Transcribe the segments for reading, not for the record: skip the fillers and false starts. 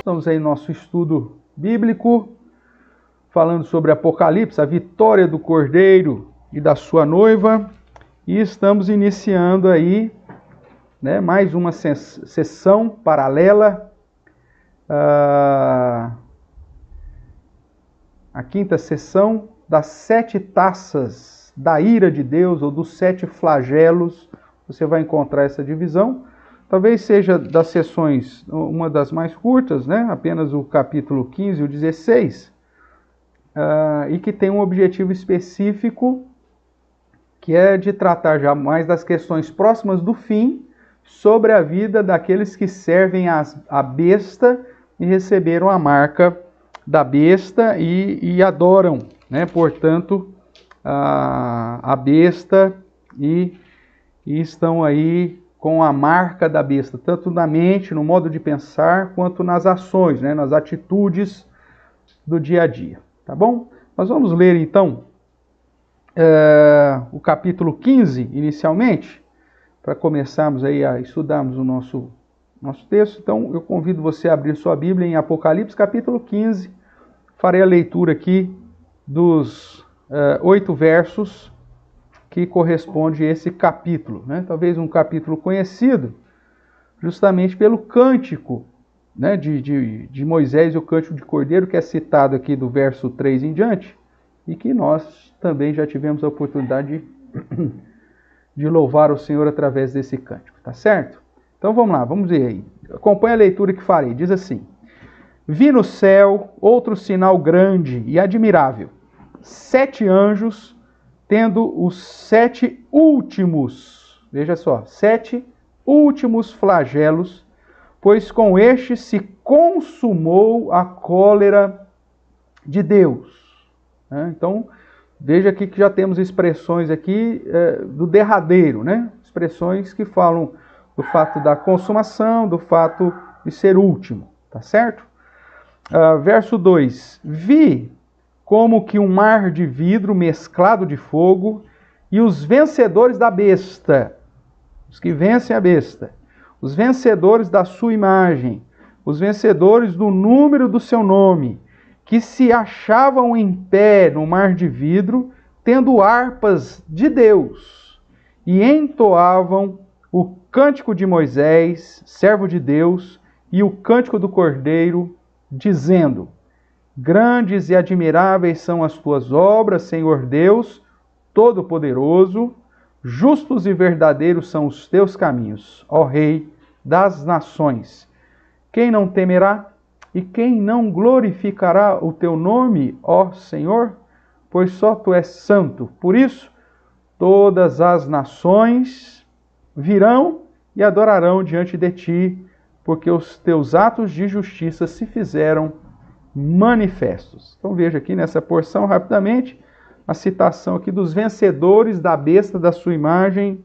Estamos aí no nosso estudo bíblico, falando sobre Apocalipse, a vitória do Cordeiro e da sua noiva. E estamos iniciando aí, mais uma sessão paralela, a quinta sessão das 7 taças da ira de Deus, ou dos 7 flagelos. Você vai encontrar essa divisão. Talvez seja das sessões uma das mais curtas, apenas o capítulo 15 e o 16, e que tem um objetivo específico, que é de tratar já mais das questões próximas do fim, sobre a vida daqueles que servem a besta e receberam a marca da besta e adoram, portanto, a besta e estão aí com a marca da besta, tanto na mente, no modo de pensar, quanto nas ações, nas atitudes do dia a dia. Tá bom? Nós vamos ler então o capítulo 15, inicialmente, para começarmos aí a estudarmos o nosso texto. Então, eu convido você a abrir sua Bíblia em Apocalipse, capítulo 15. Farei a leitura aqui dos 8 versos que corresponde a esse capítulo. Talvez um capítulo conhecido, justamente pelo cântico de Moisés e o cântico de Cordeiro, que é citado aqui do verso 3 em diante, e que nós também já tivemos a oportunidade de louvar o Senhor através desse cântico, tá certo? Então vamos lá, vamos ver aí. Acompanhe a leitura que farei. Diz assim: Vi no céu outro sinal grande e admirável, 7 anjos, tendo os 7 últimos, veja só, 7 últimos flagelos, pois com este se consumou a cólera de Deus. Então, veja aqui que já temos expressões aqui do derradeiro, expressões que falam do fato da consumação, do fato de ser último, tá certo? Verso 2: Vi como que um mar de vidro mesclado de fogo, e os vencedores da besta, os que vencem a besta, os vencedores da sua imagem, os vencedores do número do seu nome, que se achavam em pé no mar de vidro, tendo harpas de Deus, e entoavam o cântico de Moisés, servo de Deus, e o cântico do Cordeiro, dizendo: Grandes e admiráveis são as tuas obras, Senhor Deus Todo-Poderoso, justos e verdadeiros são os teus caminhos, ó Rei das nações. Quem não temerá e quem não glorificará o teu nome, ó Senhor? Pois só tu és santo. Por isso, todas as nações virão e adorarão diante de ti, porque os teus atos de justiça se fizeram manifestos. Então veja aqui nessa porção, rapidamente, a citação aqui dos vencedores da besta, da sua imagem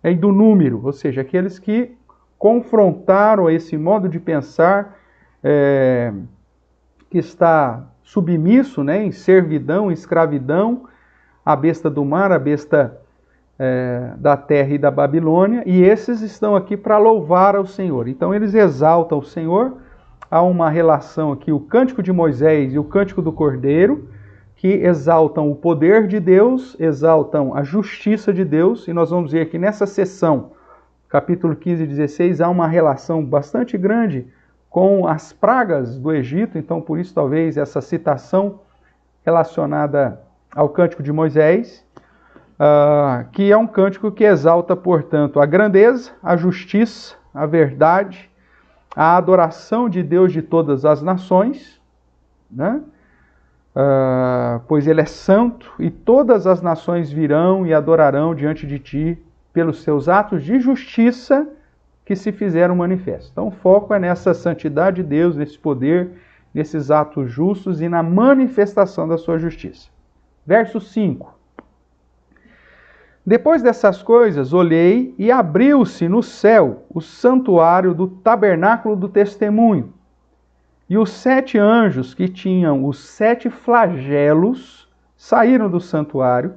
e do número, ou seja, aqueles que confrontaram esse modo de pensar que está submisso, em servidão, em escravidão, a besta do mar, a besta da terra e da Babilônia, e esses estão aqui para louvar ao Senhor. Então eles exaltam o Senhor. Há uma relação aqui, o cântico de Moisés e o cântico do Cordeiro, que exaltam o poder de Deus, exaltam a justiça de Deus, e nós vamos ver aqui nessa sessão, capítulo 15 e 16, há uma relação bastante grande com as pragas do Egito, então por isso talvez essa citação relacionada ao cântico de Moisés, que é um cântico que exalta, portanto, a grandeza, a justiça, a verdade, a adoração de Deus de todas as nações, pois Ele é santo, e todas as nações virão e adorarão diante de ti pelos seus atos de justiça que se fizeram manifestos. Então o foco é nessa santidade de Deus, nesse poder, nesses atos justos e na manifestação da sua justiça. Verso 5. Depois dessas coisas, olhei e abriu-se no céu o santuário do tabernáculo do testemunho. E os 7 anjos que tinham os 7 flagelos saíram do santuário,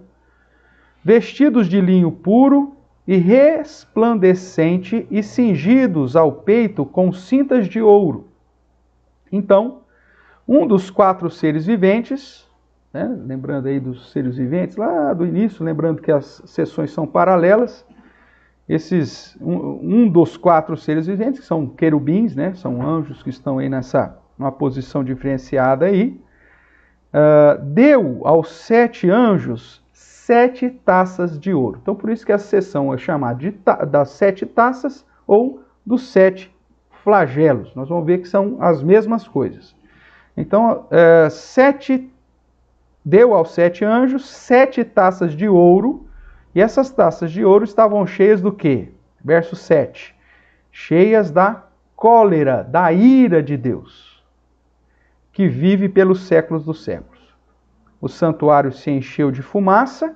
vestidos de linho puro e resplandecente e cingidos ao peito com cintas de ouro. Então, um dos 4 seres viventes, né, lembrando aí dos seres viventes lá do início, lembrando que as sessões são paralelas, um dos 4 seres viventes, que são querubins, né, são anjos que estão aí numa posição diferenciada aí, deu aos 7 anjos 7 taças de ouro. Então, por isso que essa sessão é chamada das 7 taças ou dos 7 flagelos. Nós vamos ver que são as mesmas coisas. Então, deu aos 7 anjos 7 taças de ouro, e essas taças de ouro estavam cheias do quê? Verso 7. Cheias da cólera, da ira de Deus, que vive pelos séculos dos séculos. O santuário se encheu de fumaça,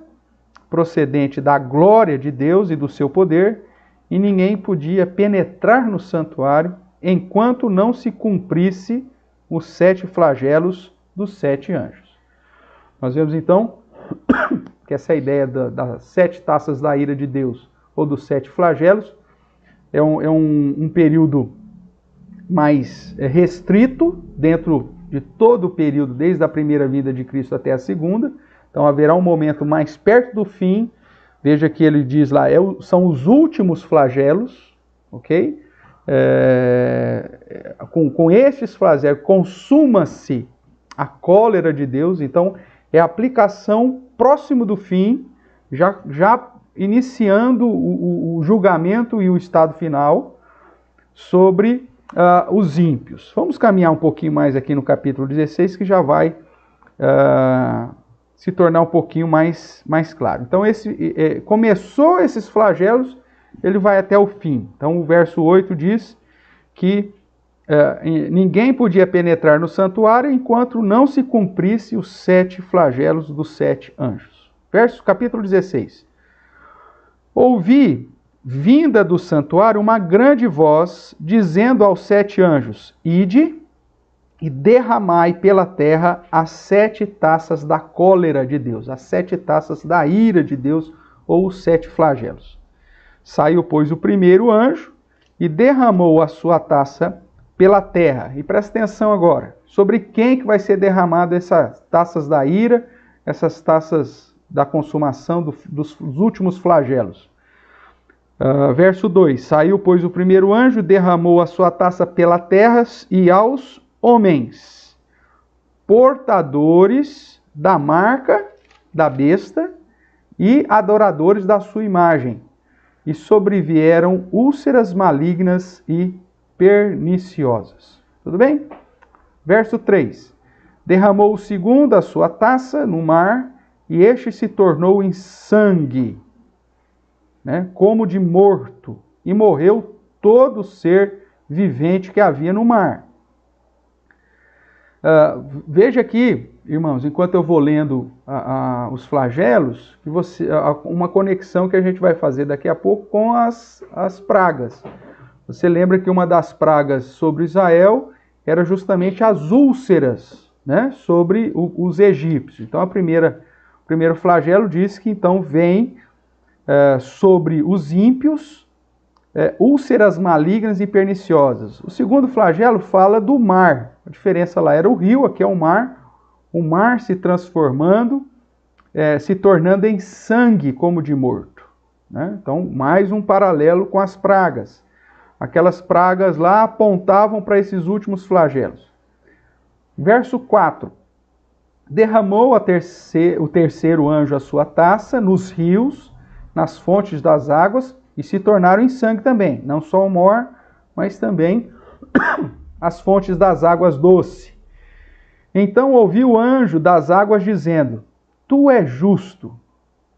procedente da glória de Deus e do seu poder, e ninguém podia penetrar no santuário enquanto não se cumprisse os 7 flagelos dos 7 anjos. Nós vemos então que essa ideia das 7 taças da ira de Deus ou dos 7 flagelos é um período mais restrito dentro de todo o período, desde a primeira vinda de Cristo até a segunda. Então haverá um momento mais perto do fim. Veja que ele diz lá, são os últimos flagelos, ok? Com estes flagelos, consuma-se a cólera de Deus. Então é a aplicação próximo do fim, já iniciando o julgamento e o estado final sobre os ímpios. Vamos caminhar um pouquinho mais aqui no capítulo 16, que já vai se tornar um pouquinho mais claro. Então, começou esses flagelos, ele vai até o fim. Então, o verso 8 diz que ninguém podia penetrar no santuário enquanto não se cumprisse os 7 flagelos dos 7 anjos. Capítulo 16. Ouvi, vinda do santuário, uma grande voz, dizendo aos 7 anjos: Ide e derramai pela terra as 7 taças da cólera de Deus, as 7 taças da ira de Deus, ou os 7 flagelos. Saiu, pois, o primeiro anjo e derramou a sua taça pela terra. E presta atenção agora, sobre quem que vai ser derramado essas taças da ira, essas taças da consumação dos últimos flagelos. Verso 2, saiu, pois, o primeiro anjo, derramou a sua taça pela terra, e aos homens, portadores da marca da besta e adoradores da sua imagem, e sobrevieram úlceras malignas e perniciosas. Tudo bem? Verso 3, derramou o segundo a sua taça no mar, e este se tornou em sangue, né, como de morto, e morreu todo ser vivente que havia no mar. Veja aqui, irmãos, enquanto eu vou lendo os flagelos, uma conexão que a gente vai fazer daqui a pouco com as pragas. Você lembra que uma das pragas sobre Israel era justamente as úlceras, né, sobre os egípcios. Então, o primeiro flagelo diz que então vem sobre os ímpios úlceras malignas e perniciosas. O segundo flagelo fala do mar. A diferença lá era o rio, aqui é o mar se transformando, se tornando em sangue como de morto, né? Então, mais um paralelo com as pragas. Aquelas pragas lá apontavam para esses últimos flagelos. Verso 4. Derramou o terceiro anjo a sua taça nos rios, nas fontes das águas, e se tornaram em sangue também. Não só o mar, mas também as fontes das águas doce. Então ouvi o anjo das águas dizendo: Tu és justo,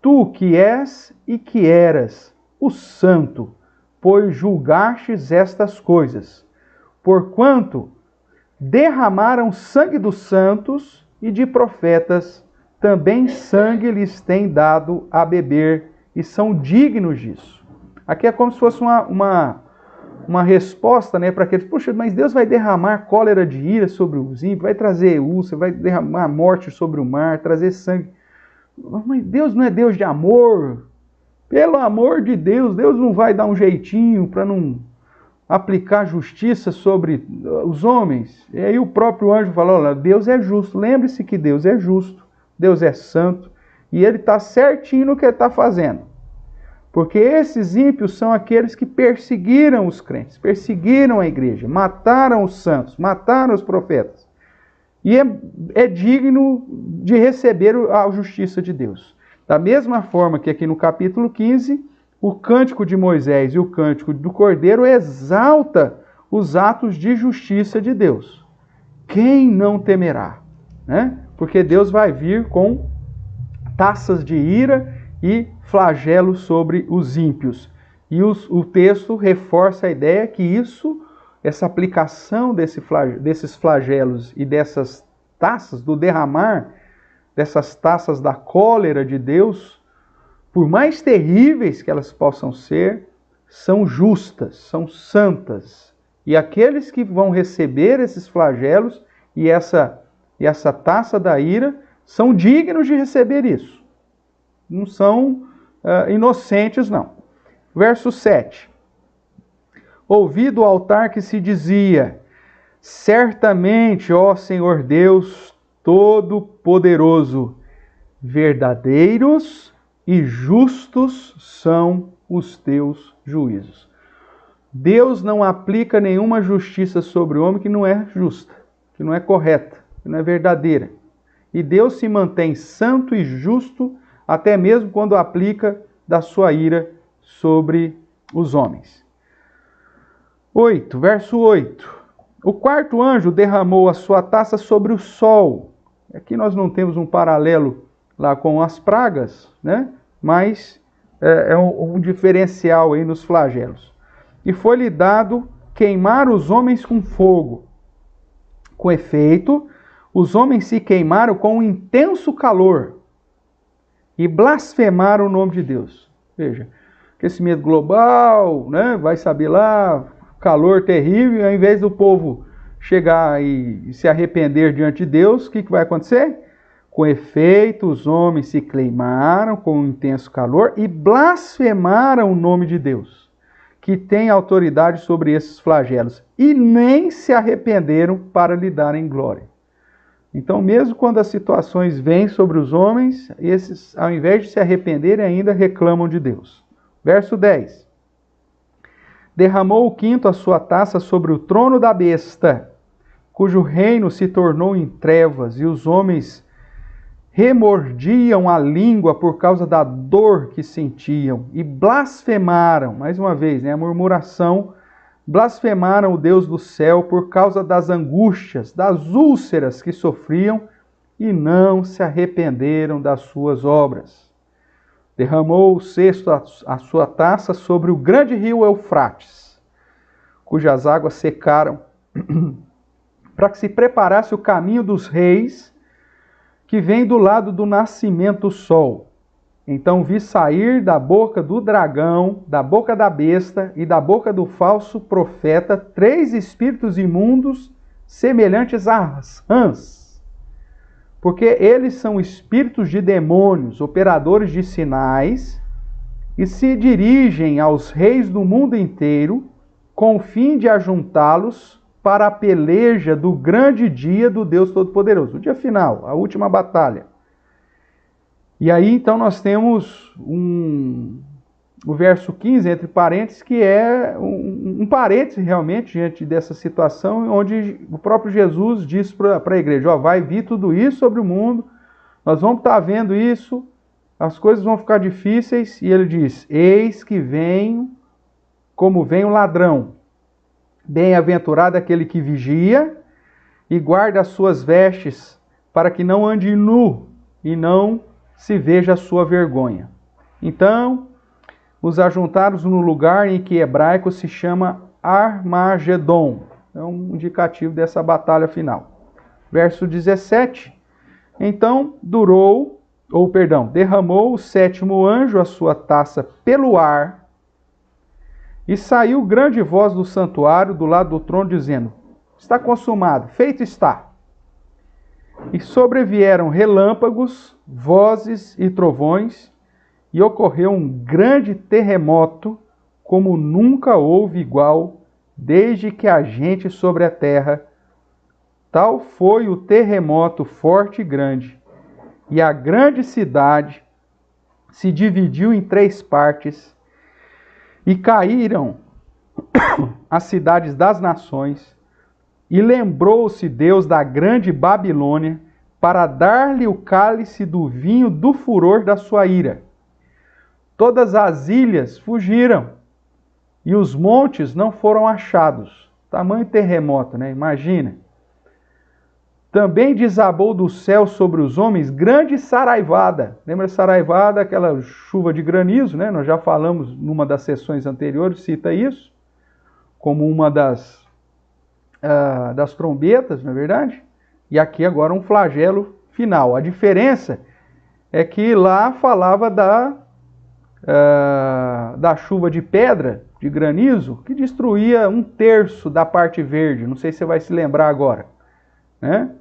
tu que és e que eras, o santo, pois julgastes estas coisas. Porquanto derramaram sangue dos santos e de profetas, também sangue lhes tem dado a beber, e são dignos disso. Aqui é como se fosse uma resposta, né, para aqueles: puxa, mas Deus vai derramar cólera de ira sobre os ímpios, vai trazer úlcera, vai derramar morte sobre o mar, trazer sangue. Mas Deus não é Deus de amor? Pelo amor de Deus, Deus não vai dar um jeitinho para não aplicar justiça sobre os homens. E aí o próprio anjo falou, olha, Deus é justo. Lembre-se que Deus é justo, Deus é santo, e Ele está certinho no que Ele está fazendo. Porque esses ímpios são aqueles que perseguiram os crentes, perseguiram a igreja, mataram os santos, mataram os profetas. E é digno de receber a justiça de Deus. Da mesma forma que aqui no capítulo 15, o cântico de Moisés e o cântico do Cordeiro exalta os atos de justiça de Deus. Quem não temerá? Né? Porque Deus vai vir com taças de ira e flagelos sobre os ímpios. E o texto reforça a ideia que essa aplicação desses flagelos e dessas taças, do derramar dessas taças da cólera de Deus, por mais terríveis que elas possam ser, são justas, são santas. E aqueles que vão receber esses flagelos e essa taça da ira são dignos de receber isso. Não são inocentes, não. Verso 7. Ouvi do altar que se dizia, certamente, ó Senhor Deus Todo-Poderoso, verdadeiros e justos são os teus juízos. Deus não aplica nenhuma justiça sobre o homem que não é justa, que não é correta, que não é verdadeira. E Deus se mantém santo e justo até mesmo quando aplica da sua ira sobre os homens. 8, verso 8. O quarto anjo derramou a sua taça sobre o sol. Aqui nós não temos um paralelo lá com as pragas, né? Mas é um diferencial aí nos flagelos. E foi-lhe dado queimar os homens com fogo. Com efeito, os homens se queimaram com um intenso calor e blasfemaram o nome de Deus. Veja, aquecimento global, né? Vai saber lá, calor terrível, ao invés do povo chegar e se arrepender diante de Deus, o que vai acontecer? Com efeito, os homens se queimaram com um intenso calor e blasfemaram o nome de Deus, que tem autoridade sobre esses flagelos, e nem se arrependeram para lhe darem glória. Então, mesmo quando as situações vêm sobre os homens, esses, ao invés de se arrependerem, ainda reclamam de Deus. Verso 10. Derramou o quinto a sua taça sobre o trono da besta, cujo reino se tornou em trevas, e os homens remordiam a língua por causa da dor que sentiam, e blasfemaram, mais uma vez, né, a murmuração, blasfemaram o Deus do céu por causa das angústias, das úlceras que sofriam, e não se arrependeram das suas obras. Derramou o sexto a sua taça sobre o grande rio Eufrates, cujas águas secaram, para que se preparasse o caminho dos reis, que vem do lado do nascimento do sol. Então vi sair da boca do dragão, da boca da besta e da boca do falso profeta 3 espíritos imundos semelhantes a rãs, porque eles são espíritos de demônios, operadores de sinais, e se dirigem aos reis do mundo inteiro com o fim de ajuntá-los para a peleja do grande dia do Deus Todo-Poderoso, o dia final, a última batalha. E aí então nós temos o verso 15, entre parênteses, que é um parêntese realmente diante dessa situação, onde o próprio Jesus diz para a igreja, ó, vai vir tudo isso sobre o mundo, nós vamos estar vendo isso, as coisas vão ficar difíceis, e ele diz, eis que vem como vem o ladrão. Bem-aventurado aquele que vigia e guarda as suas vestes, para que não ande nu e não se veja a sua vergonha. Então, os ajuntaram no lugar em que hebraico se chama Armagedon. É um indicativo dessa batalha final. Verso 17. Então derramou o sétimo anjo a sua taça pelo ar, e saiu grande voz do santuário do lado do trono, dizendo, está consumado, feito está. E sobrevieram relâmpagos, vozes e trovões, e ocorreu um grande terremoto, como nunca houve igual desde que há gente sobre a terra. Tal foi o terremoto forte e grande, e a grande cidade se dividiu em 3 partes, e caíram as cidades das nações, e lembrou-se Deus da grande Babilônia, para dar-lhe o cálice do vinho do furor da sua ira. Todas as ilhas fugiram, e os montes não foram achados. Tamanho terremoto, né? Imagina. Também desabou do céu sobre os homens grande saraivada. Lembra saraivada, aquela chuva de granizo, né? Nós já falamos numa das sessões anteriores, cita isso, como uma das trombetas, não é verdade? E aqui agora um flagelo final. A diferença é que lá falava da chuva de pedra, de granizo, que destruía 1/3 da parte verde. Não sei se você vai se lembrar agora, né?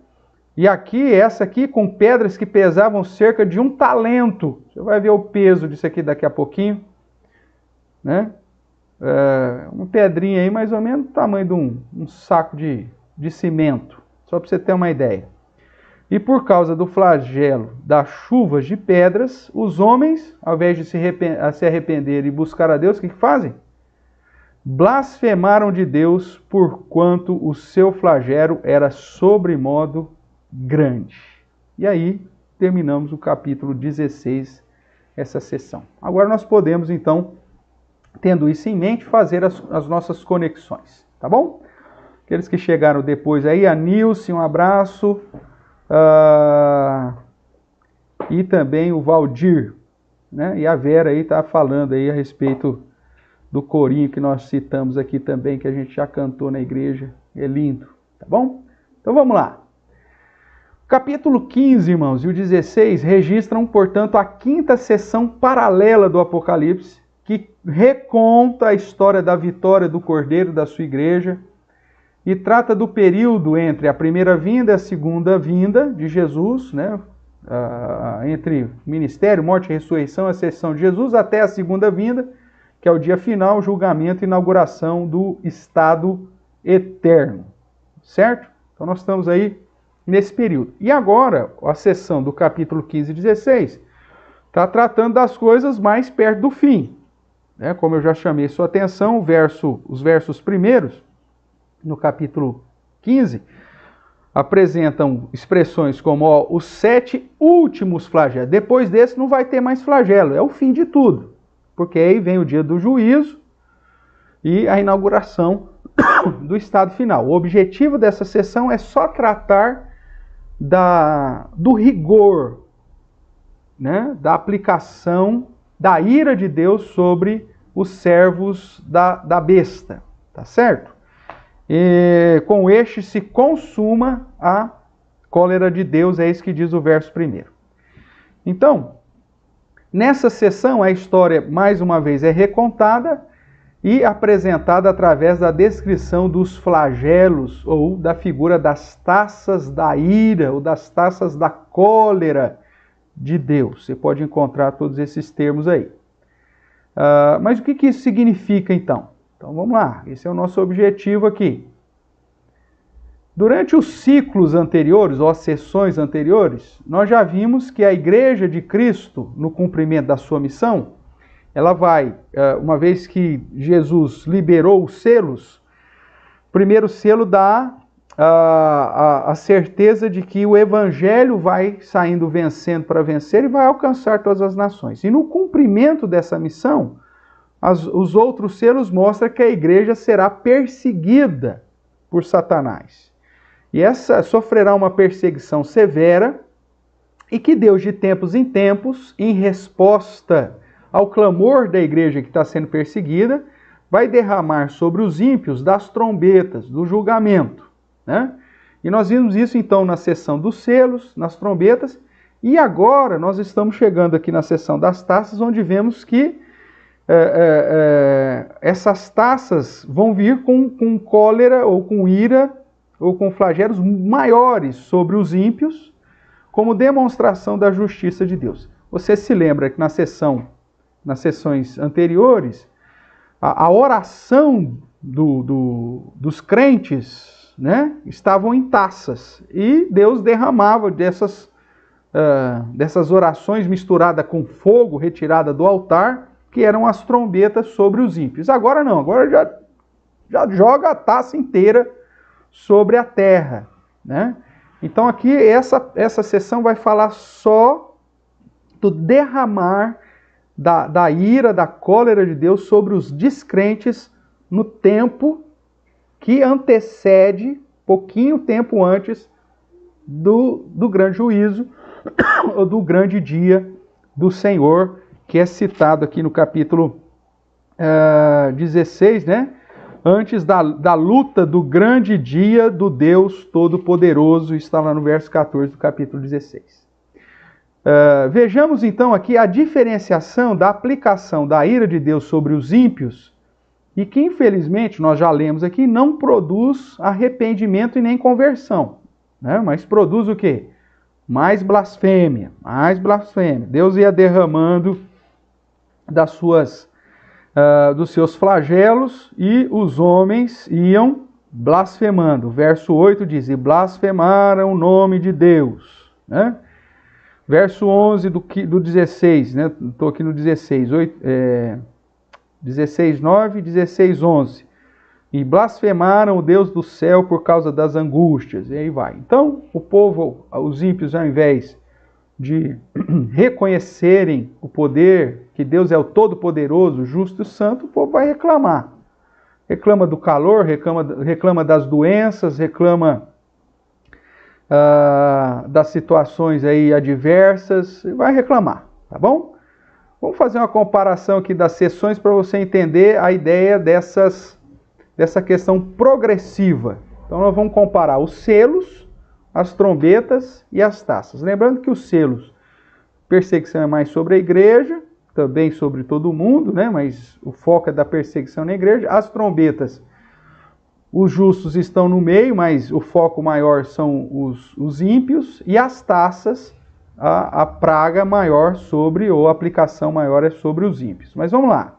E aqui, essa aqui, com pedras que pesavam cerca de 1 talento. Você vai ver o peso disso aqui daqui a pouquinho, né? Uma pedrinha aí, mais ou menos do tamanho de um saco de cimento. Só para você ter uma ideia. E por causa do flagelo das chuvas de pedras, os homens, ao invés de se arrepender e buscar a Deus, o que fazem? Blasfemaram de Deus, porquanto o seu flagelo era sobremodo grande. E aí terminamos o capítulo 16, essa sessão. Agora nós podemos, então, tendo isso em mente, fazer as nossas conexões, tá bom? Aqueles que chegaram depois aí, a Nilce, um abraço, e também o Valdir, né? E a Vera aí está falando aí a respeito do corinho que nós citamos aqui também, que a gente já cantou na igreja, é lindo, tá bom? Então vamos lá. Capítulo 15, irmãos, e o 16 registram, portanto, a 5ª sessão paralela do Apocalipse, que reconta a história da vitória do Cordeiro da sua igreja e trata do período entre a primeira vinda e a segunda vinda de Jesus, né? Entre ministério, morte e ressurreição, a sessão de Jesus, até a segunda vinda, que é o dia final, julgamento e inauguração do estado eterno, certo? Então nós estamos aí nesse período. E agora, a sessão do capítulo 15 e 16 está tratando das coisas mais perto do fim. Né? Como eu já chamei sua atenção, os versos primeiros, no capítulo 15, apresentam expressões como os 7 últimos flagelos. Depois desse não vai ter mais flagelo, é o fim de tudo. Porque aí vem o dia do juízo e a inauguração do estado final. O objetivo dessa sessão é só tratar do rigor, né, da aplicação da ira de Deus sobre os servos da besta, tá certo? E com este se consuma a cólera de Deus, é isso que diz o verso 1. Então, nessa sessão a história, mais uma vez, é recontada e apresentada através da descrição dos flagelos ou da figura das taças da ira ou das taças da cólera de Deus. Você pode encontrar todos esses termos aí. Mas o que isso significa então? Então vamos lá, esse é o nosso objetivo aqui. Durante os ciclos anteriores, ou as sessões anteriores, nós já vimos que a Igreja de Cristo, no cumprimento da sua missão, ela vai, uma vez que Jesus liberou os selos, o primeiro selo dá a certeza de que o Evangelho vai saindo vencendo para vencer e vai alcançar todas as nações. E no cumprimento dessa missão, os outros selos mostram que a igreja será perseguida por Satanás. E essa sofrerá uma perseguição severa e que Deus, de tempos em tempos, em resposta ao clamor da igreja que está sendo perseguida, vai derramar sobre os ímpios das trombetas, do julgamento, né? E nós vimos isso então na sessão dos selos, nas trombetas, e agora nós estamos chegando aqui na sessão das taças, onde vemos que essas taças vão vir com cólera ou com ira ou com flagelos maiores sobre os ímpios, como demonstração da justiça de Deus. Você se lembra que nas sessões anteriores, a oração dos crentes, né, estavam em taças. E Deus derramava dessas orações misturadas com fogo, retirada do altar, que eram as trombetas sobre os ímpios. Agora não, agora já joga a taça inteira sobre a terra, né? Então aqui essa sessão vai falar só do derramar da ira, da cólera de Deus sobre os descrentes no tempo que antecede, pouquinho tempo antes do grande juízo, ou do grande dia do Senhor, que é citado aqui no capítulo 16, né? Antes da luta do grande dia do Deus Todo-Poderoso, está lá no verso 14 do capítulo 16. Vejamos então aqui a diferenciação da aplicação da ira de Deus sobre os ímpios, e que infelizmente, nós já lemos aqui, não produz arrependimento e nem conversão, né? Mas produz o quê? Mais blasfêmia, mais blasfêmia. Deus ia derramando dos seus flagelos e os homens iam blasfemando. Verso 8 diz, e blasfemaram o nome de Deus, né? Verso 11 do 16, né? Estou aqui no 16, 16, 9 e 16, 11. E blasfemaram o Deus do céu por causa das angústias. E aí vai. Então, o povo, os ímpios, ao invés de reconhecerem o poder, que Deus é o Todo-Poderoso, justo e santo, o povo vai reclamar. Reclama do calor, reclama das doenças, reclama das situações aí adversas, vai reclamar, tá bom? Vamos fazer uma comparação aqui das sessões para você entender a ideia dessa questão progressiva. Então nós vamos comparar os selos, as trombetas e as taças. Lembrando que os selos, perseguição é mais sobre a igreja, também sobre todo mundo, né? Mas o foco é da perseguição na igreja. As trombetas, os justos estão no meio, mas o foco maior são os ímpios. E as taças, a praga maior ou a aplicação maior é sobre os ímpios. Mas vamos lá.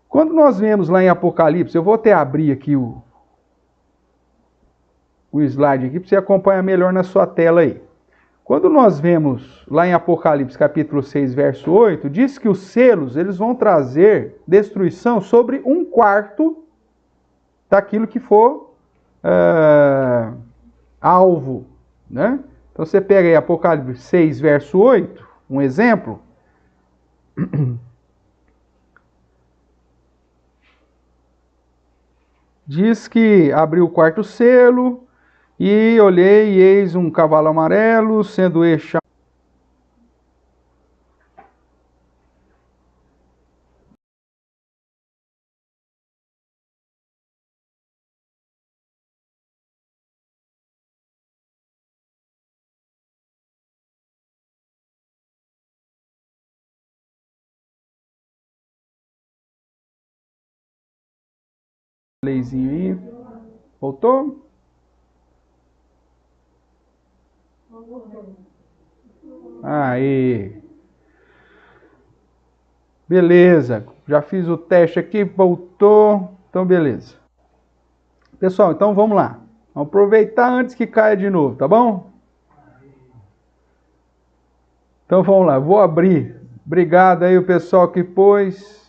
Quando nós vemos lá em Apocalipse, eu vou até abrir aqui o slide aqui para você acompanhar melhor na sua tela aí. Quando nós vemos lá em Apocalipse capítulo 6, verso 8, diz que os selos eles vão trazer destruição sobre 1/4 daquilo que for alvo, né? Então você pega aí Apocalipse 6, verso 8, um exemplo. Diz que abriu o quarto selo, e olhei e eis um cavalo amarelo, sendo este leizinho aí. Voltou? Aí. Beleza. Já fiz o teste aqui, voltou. Então, beleza. Pessoal, então vamos lá. Vamos aproveitar antes que caia de novo, tá bom? Então vamos lá, vou abrir. Obrigado aí o pessoal que pôs.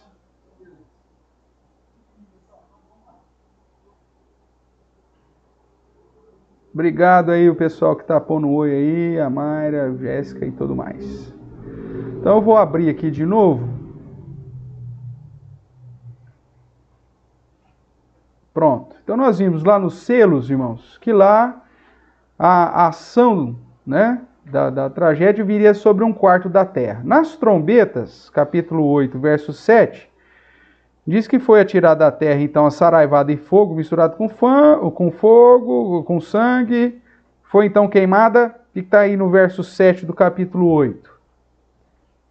Obrigado aí o pessoal que tá pondo um oi aí, a Mayra, a Jéssica e tudo mais. Então eu vou abrir aqui de novo. Pronto. Então nós vimos lá nos selos, irmãos, que lá a ação, né, da tragédia viria sobre 1/4 da terra. Nas trombetas, capítulo 8, verso 7, diz que foi atirada da terra, então, a saraivada e fogo misturado com fogo, com sangue. Foi então queimada, e está aí no verso 7 do capítulo 8.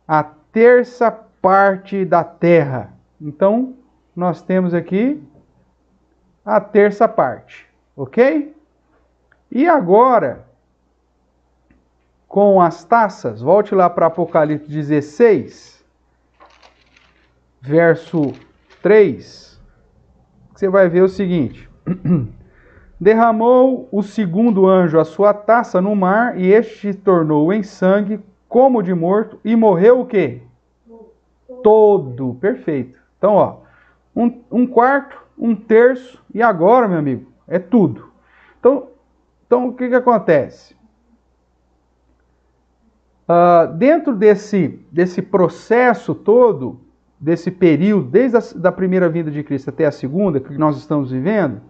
A terça parte da terra. Então, nós temos aqui a terça parte, ok? E agora, com as taças, volte lá para Apocalipse 16, verso 3. você vai ver o seguinte. Derramou o segundo anjo a sua taça no mar, e este se tornou em sangue, como de morto, e morreu o quê? Todo. Perfeito. Então, ó, um quarto, um terço, e agora, meu amigo, é tudo. Então o que acontece? Dentro desse processo todo, desse período, desde a primeira vinda de Cristo até a segunda, que nós estamos vivendo,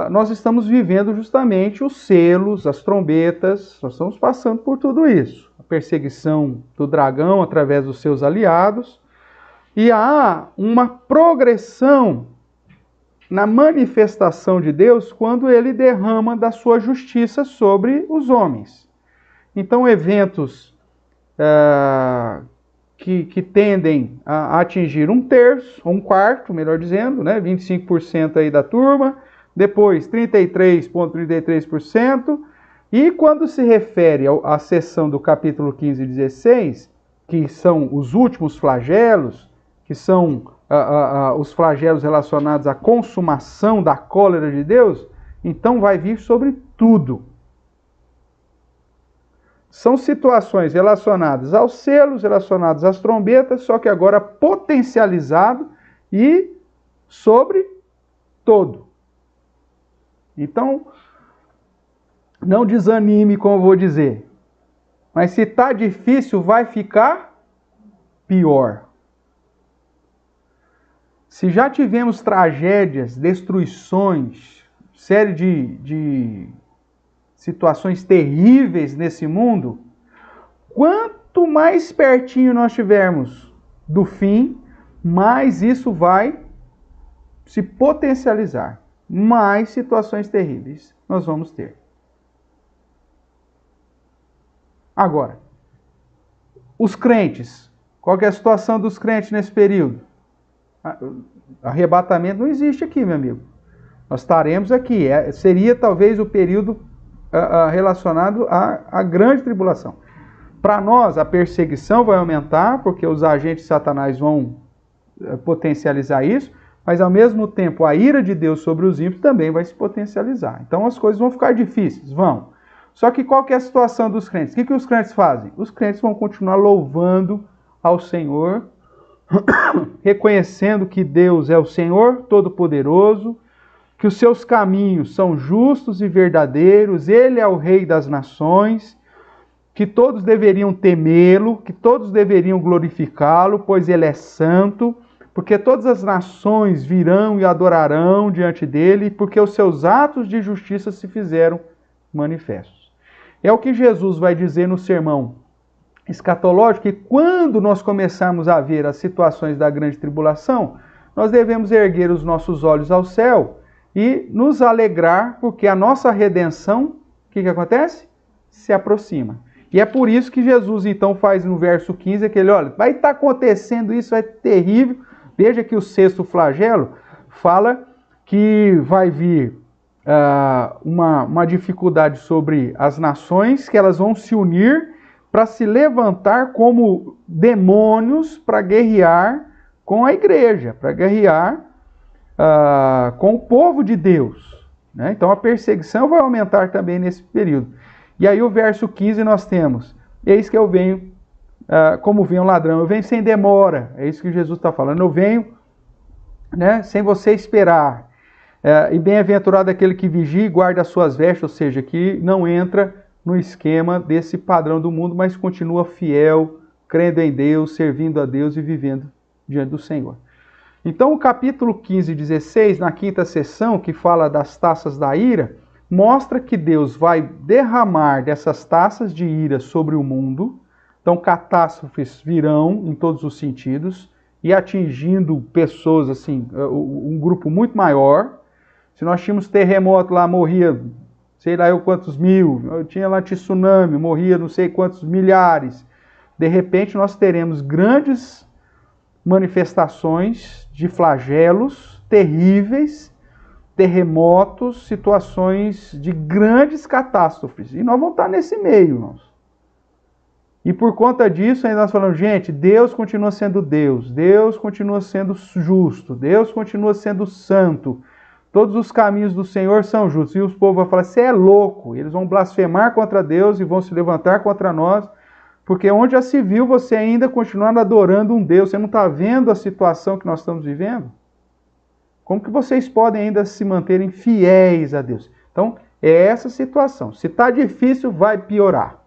nós estamos vivendo justamente os selos, as trombetas, nós estamos passando por tudo isso. A perseguição do dragão através dos seus aliados, e há uma progressão na manifestação de Deus quando ele derrama da sua justiça sobre os homens. Então, eventos que tendem a atingir um terço, ou um quarto, melhor dizendo, né, 25% aí da turma, depois 33,33%, e quando se refere à seção do capítulo 15 e 16, que são os últimos flagelos, que são os flagelos relacionados à consumação da cólera de Deus, então vai vir sobre tudo. São situações relacionadas aos selos, relacionadas às trombetas, só que agora potencializado e sobre todo. Então, não desanime, como eu vou dizer. Mas se está difícil, vai ficar pior. Se já tivemos tragédias, destruições, série de situações terríveis nesse mundo, quanto mais pertinho nós tivermos do fim, mais isso vai se potencializar. Mais situações terríveis nós vamos ter. Agora, os crentes, qual que é a situação dos crentes nesse período? Arrebatamento não existe aqui, meu amigo. Nós estaremos aqui. Seria talvez o período relacionado à grande tribulação. Para nós, a perseguição vai aumentar, porque os agentes de Satanás vão potencializar isso, mas ao mesmo tempo a ira de Deus sobre os ímpios também vai se potencializar. Então as coisas vão ficar difíceis, vão. Só que qual que é a situação dos crentes? O que os crentes fazem? Os crentes vão continuar louvando ao Senhor, reconhecendo que Deus é o Senhor Todo-Poderoso, que os seus caminhos são justos e verdadeiros, Ele é o Rei das nações, que todos deveriam temê-lo, que todos deveriam glorificá-lo, pois Ele é santo, porque todas as nações virão e adorarão diante dele, porque os seus atos de justiça se fizeram manifestos. É o que Jesus vai dizer no sermão escatológico, que quando nós começarmos a ver as situações da grande tribulação, nós devemos erguer os nossos olhos ao céu e nos alegrar, porque a nossa redenção, o que acontece? Se aproxima. E é por isso que Jesus então faz no verso 15 aquele, olha, vai estar acontecendo isso, vai ser terrível. Veja que o sexto flagelo fala que vai vir uma dificuldade sobre as nações, que elas vão se unir para se levantar como demônios para guerrear com a igreja, para guerrear com o povo de Deus. Né? Então a perseguição vai aumentar também nesse período. E aí o verso 15 nós temos, eis que eu venho, como vem um ladrão, eu venho sem demora, é isso que Jesus está falando, eu venho, né, sem você esperar. E bem-aventurado aquele que vigia e guarda as suas vestes, ou seja, que não entra no esquema desse padrão do mundo, mas continua fiel, crendo em Deus, servindo a Deus e vivendo diante do Senhor. Então o capítulo 15 e 16, na quinta sessão, que fala das taças da ira, mostra que Deus vai derramar dessas taças de ira sobre o mundo. Então catástrofes virão em todos os sentidos e atingindo pessoas, assim, um grupo muito maior. Se nós tínhamos terremoto lá, morria sei lá eu quantos mil, eu tinha lá tsunami, morria não sei quantos milhares. De repente nós teremos grandes manifestações de flagelos terríveis, terremotos, situações de grandes catástrofes. E nós vamos estar nesse meio, irmãos. E por conta disso, ainda nós falamos, gente, Deus continua sendo Deus, Deus continua sendo justo, Deus continua sendo santo. Todos os caminhos do Senhor são justos. E os povos vão falar, você é louco. Eles vão blasfemar contra Deus e vão se levantar contra nós. Porque onde já se viu você ainda continuando adorando um Deus? Você não está vendo a situação que nós estamos vivendo? Como que vocês podem ainda se manterem fiéis a Deus? Então, é essa situação. Se está difícil, vai piorar.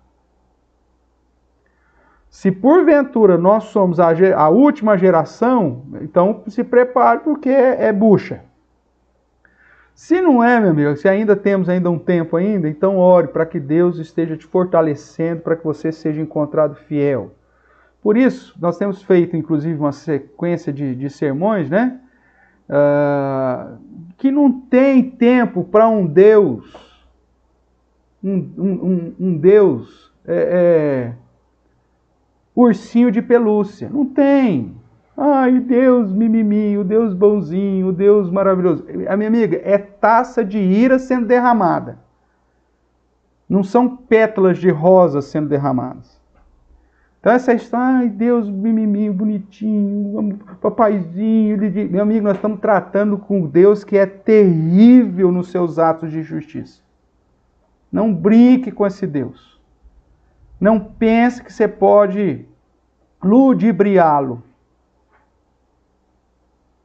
Se porventura nós somos a última geração, então se prepare porque é bucha. Se não é, meu amigo, se ainda temos um tempo ainda, então ore para que Deus esteja te fortalecendo, para que você seja encontrado fiel. Por isso, nós temos feito, inclusive, uma sequência de sermões, né? Que não tem tempo para um Deus, um Deus ursinho de pelúcia. Não tem. Ai, Deus mimimi, o Deus bonzinho, o Deus maravilhoso. A minha amiga, é taça de ira sendo derramada. Não são pétalas de rosa sendo derramadas. Então essa história, ai, Deus mimimi, bonitinho, papaizinho. Meu amigo, nós estamos tratando com Deus que é terrível nos seus atos de justiça. Não brinque com esse Deus. Não pense que você pode ludibriá-lo.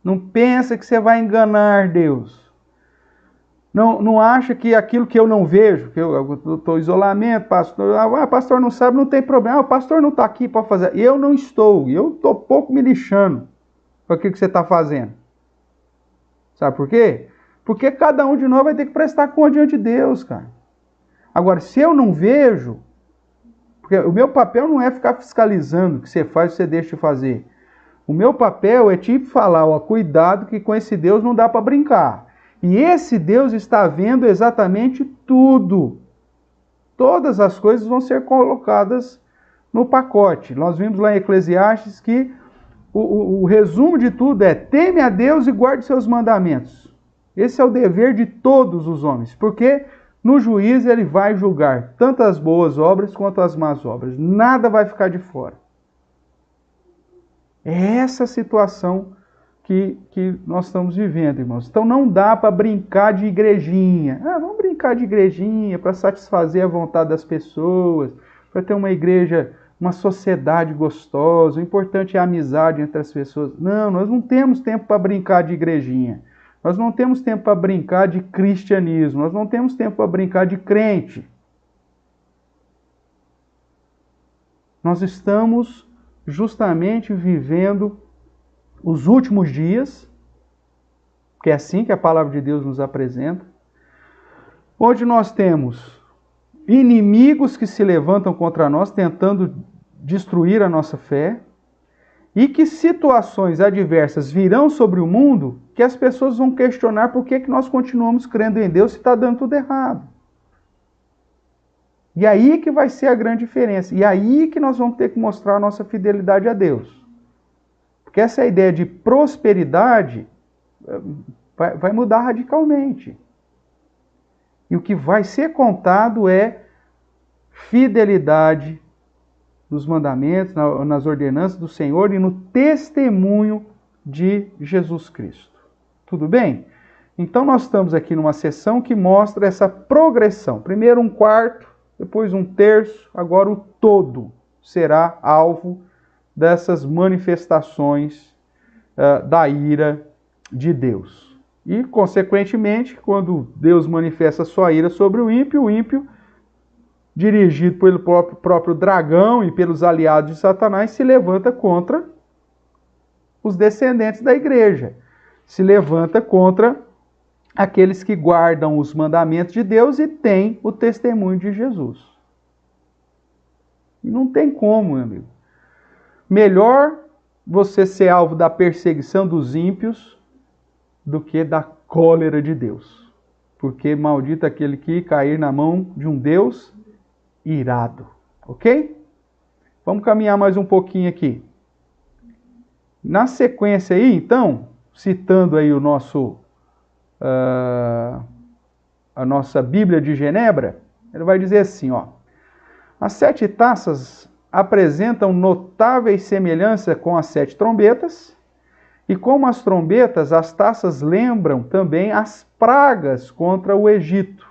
Não pensa que você vai enganar Deus. Não acha que aquilo que eu não vejo, que eu estou em isolamento, pastor, pastor não sabe, não tem problema. O pastor não está aqui para fazer. Eu não estou. Eu estou pouco me lixando com aquilo que você está fazendo. Sabe por quê? Porque cada um de nós vai ter que prestar conta diante de Deus, cara. Agora, se eu não vejo, porque o meu papel não é ficar fiscalizando o que você faz e você deixa de fazer. O meu papel é te falar, ó, cuidado que com esse Deus não dá para brincar. E esse Deus está vendo exatamente tudo. Todas as coisas vão ser colocadas no pacote. Nós vimos lá em Eclesiastes que o resumo de tudo é: teme a Deus e guarde seus mandamentos. Esse é o dever de todos os homens, porque no juízo ele vai julgar tanto as boas obras quanto as más obras. Nada vai ficar de fora. É essa situação que nós estamos vivendo, irmãos. Então não dá para brincar de igrejinha. Vamos brincar de igrejinha para satisfazer a vontade das pessoas, para ter uma igreja, uma sociedade gostosa. O importante é a amizade entre as pessoas. Não, nós não temos tempo para brincar de igrejinha. Nós não temos tempo para brincar de cristianismo. Nós não temos tempo para brincar de crente. Nós estamos justamente vivendo os últimos dias, que é assim que a palavra de Deus nos apresenta, onde nós temos inimigos que se levantam contra nós, tentando destruir a nossa fé, e que situações adversas virão sobre o mundo que as pessoas vão questionar por que nós continuamos crendo em Deus se está dando tudo errado. E aí que vai ser a grande diferença. E aí que nós vamos ter que mostrar a nossa fidelidade a Deus. Porque essa ideia de prosperidade vai mudar radicalmente. E o que vai ser contado é fidelidade nos mandamentos, nas ordenanças do Senhor e no testemunho de Jesus Cristo. Tudo bem? Então nós estamos aqui numa sessão que mostra essa progressão. Primeiro um quarto, depois um terço, agora o todo será alvo dessas manifestações da ira de Deus. E, consequentemente, quando Deus manifesta sua ira sobre o ímpio, dirigido pelo próprio dragão e pelos aliados de Satanás, se levanta contra os descendentes da igreja. Se levanta contra aqueles que guardam os mandamentos de Deus e têm o testemunho de Jesus. E não tem como, meu amigo. Melhor você ser alvo da perseguição dos ímpios do que da cólera de Deus. Porque maldito aquele que cair na mão de um Deus irado. Ok? Vamos caminhar mais um pouquinho aqui. Na sequência aí, então, citando aí a nossa Bíblia de Genebra, ele vai dizer assim, ó: as 7 taças apresentam notáveis semelhanças com as 7 trombetas, e como as trombetas, as taças lembram também as pragas contra o Egito.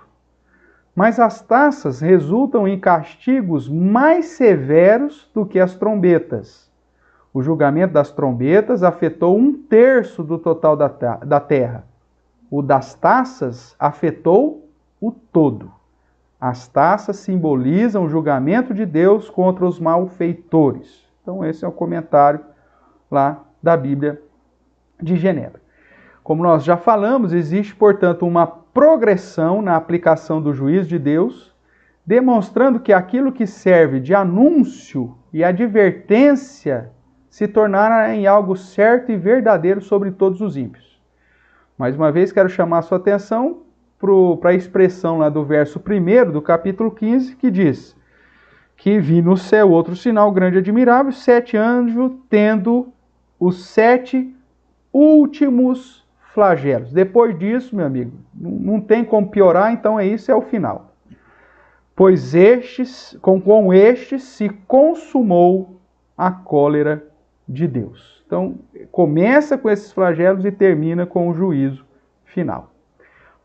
Mas as taças resultam em castigos mais severos do que as trombetas. O julgamento das trombetas afetou 1/3 do total da terra. O das taças afetou o todo. As taças simbolizam o julgamento de Deus contra os malfeitores. Então esse é o comentário lá da Bíblia de Genebra. Como nós já falamos, existe, portanto, uma progressão na aplicação do juízo de Deus, demonstrando que aquilo que serve de anúncio e advertência se tornará em algo certo e verdadeiro sobre todos os ímpios. Mais uma vez, quero chamar a sua atenção para a expressão lá do verso 1 do capítulo 15, que diz que vi no céu outro sinal grande e admirável, 7 anjos tendo os 7 últimos flagelos. Depois disso, meu amigo, não tem como piorar, então isso é o final. Pois com estes se consumou a cólera de Deus. Então, começa com esses flagelos e termina com o juízo final.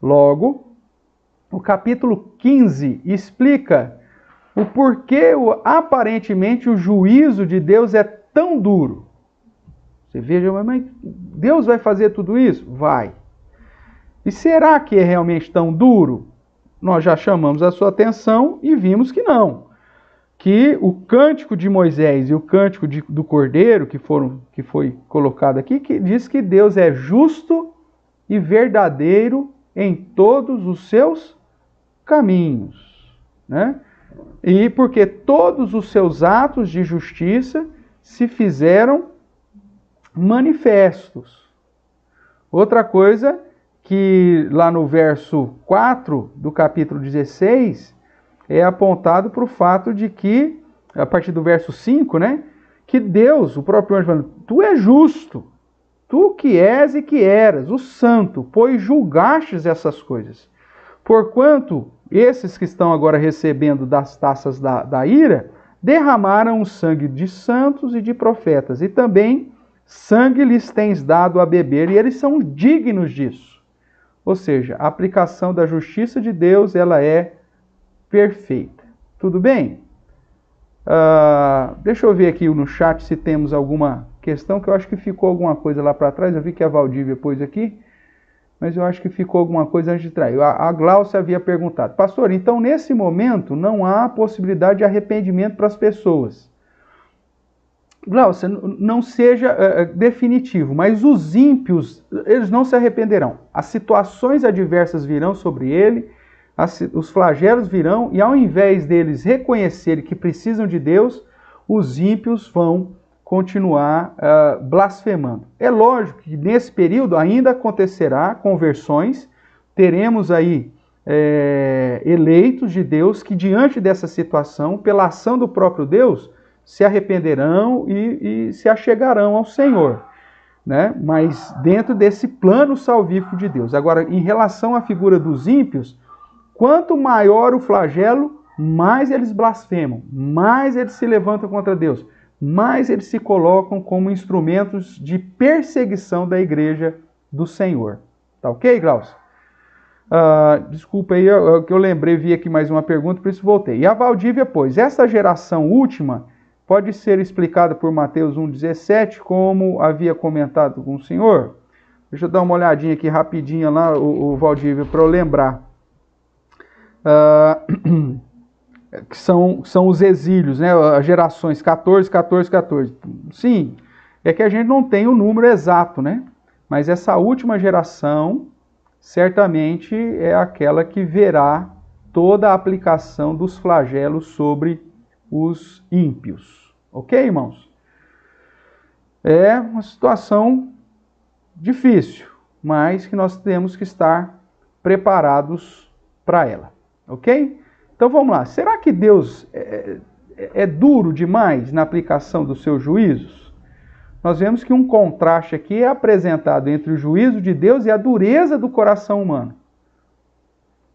Logo, o capítulo 15 explica o porquê aparentemente o juízo de Deus é tão duro. Você veja, mas Deus vai fazer tudo isso? Vai. E será que é realmente tão duro? Nós já chamamos a sua atenção e vimos que não. Que o cântico de Moisés e o cântico do Cordeiro, que foi colocado aqui, que diz que Deus é justo e verdadeiro em todos os seus caminhos, né? E porque todos os seus atos de justiça se fizeram manifestos. Outra coisa que lá no verso 4 do capítulo 16 é apontado para o fato de que, a partir do verso 5, né, que Deus, o próprio anjo falando, tu és justo, tu que és e que eras, o santo, pois julgastes essas coisas. Porquanto esses que estão agora recebendo das taças da ira, derramaram o sangue de santos e de profetas, e também sangue lhes tens dado a beber, e eles são dignos disso. Ou seja, a aplicação da justiça de Deus, ela é perfeita. Tudo bem? Deixa eu ver aqui no chat se temos alguma questão, que eu acho que ficou alguma coisa lá para trás. Eu vi que a Valdívia pôs aqui, mas eu acho que ficou alguma coisa antes de trair. A Glaucia havia perguntado, pastor, então nesse momento não há possibilidade de arrependimento para as pessoas. Glaucia, não seja definitivo, mas os ímpios, eles não se arrependerão. As situações adversas virão sobre ele, os flagelos virão, e ao invés deles reconhecerem que precisam de Deus, os ímpios vão continuar blasfemando. É lógico que nesse período ainda acontecerá conversões, teremos aí eleitos de Deus que diante dessa situação, pela ação do próprio Deus, se arrependerão e se achegarão ao Senhor, né? Mas dentro desse plano salvífico de Deus. Agora, em relação à figura dos ímpios, quanto maior o flagelo, mais eles blasfemam, mais eles se levantam contra Deus, mais eles se colocam como instrumentos de perseguição da igreja do Senhor. Tá ok, Glaucio? Desculpa aí, que eu lembrei, vi aqui mais uma pergunta, por isso voltei. E a Valdívia, pois, essa geração última pode ser explicada por Mateus 1,17, como havia comentado com o senhor? Deixa eu dar uma olhadinha aqui rapidinho lá, o Valdívia, para eu lembrar. Que são os exílios, né? As gerações 14, 14, 14. Sim, é que a gente não tem o número exato, né? Mas essa última geração, certamente, é aquela que verá toda a aplicação dos flagelos sobre os ímpios. Ok, irmãos? É uma situação difícil, mas que nós temos que estar preparados para ela. Ok? Então vamos lá. Será que Deus é duro demais na aplicação dos seus juízos? Nós vemos que um contraste aqui é apresentado entre o juízo de Deus e a dureza do coração humano.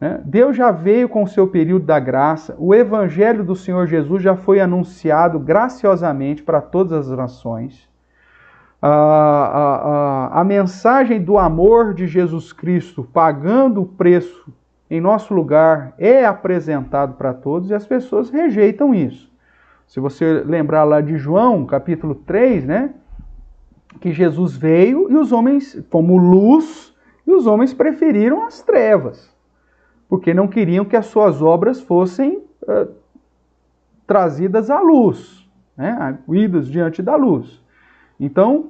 né? Deus já veio com o seu período da graça, o evangelho do Senhor Jesus já foi anunciado graciosamente para todas as nações. A mensagem do amor de Jesus Cristo, pagando o preço em nosso lugar, é apresentado para todos e as pessoas rejeitam isso. Se você lembrar lá de João, capítulo 3, né, que Jesus veio e os homens, como luz, e os homens preferiram as trevas, porque não queriam que as suas obras fossem trazidas à luz, né, arguidas diante da luz. Então,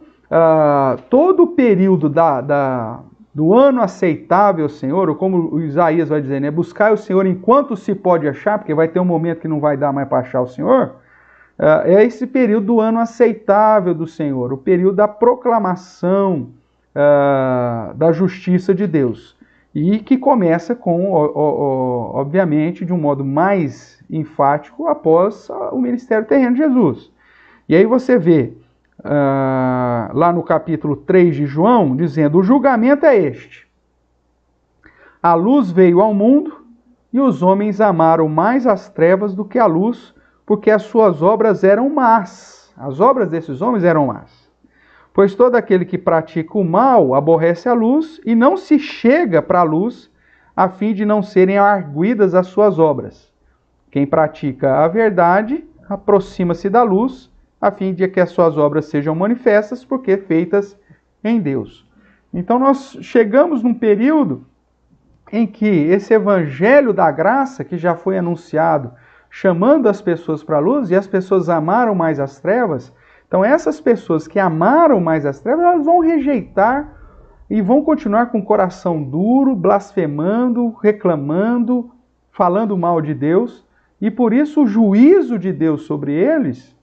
todo o período do ano aceitável, Senhor, ou como o Isaías vai dizer, né, buscar o Senhor enquanto se pode achar, porque vai ter um momento que não vai dar mais para achar o Senhor, é esse período do ano aceitável do Senhor, o período da proclamação da justiça de Deus. E que começa com, obviamente, de um modo mais enfático após o ministério terreno de Jesus. E aí você vê, lá no capítulo 3 de João, dizendo: o julgamento é este. A luz veio ao mundo, e os homens amaram mais as trevas do que a luz, porque as suas obras eram más. As obras desses homens eram más. Pois todo aquele que pratica o mal aborrece a luz e não se chega para a luz, a fim de não serem arguidas as suas obras. Quem pratica a verdade aproxima-se da luz, a fim de que as suas obras sejam manifestas, porque feitas em Deus. Então nós chegamos num período em que esse evangelho da graça, que já foi anunciado, chamando as pessoas para a luz, e as pessoas amaram mais as trevas. Então essas pessoas que amaram mais as trevas, elas vão rejeitar e vão continuar com o coração duro, blasfemando, reclamando, falando mal de Deus, e por isso o juízo de Deus sobre eles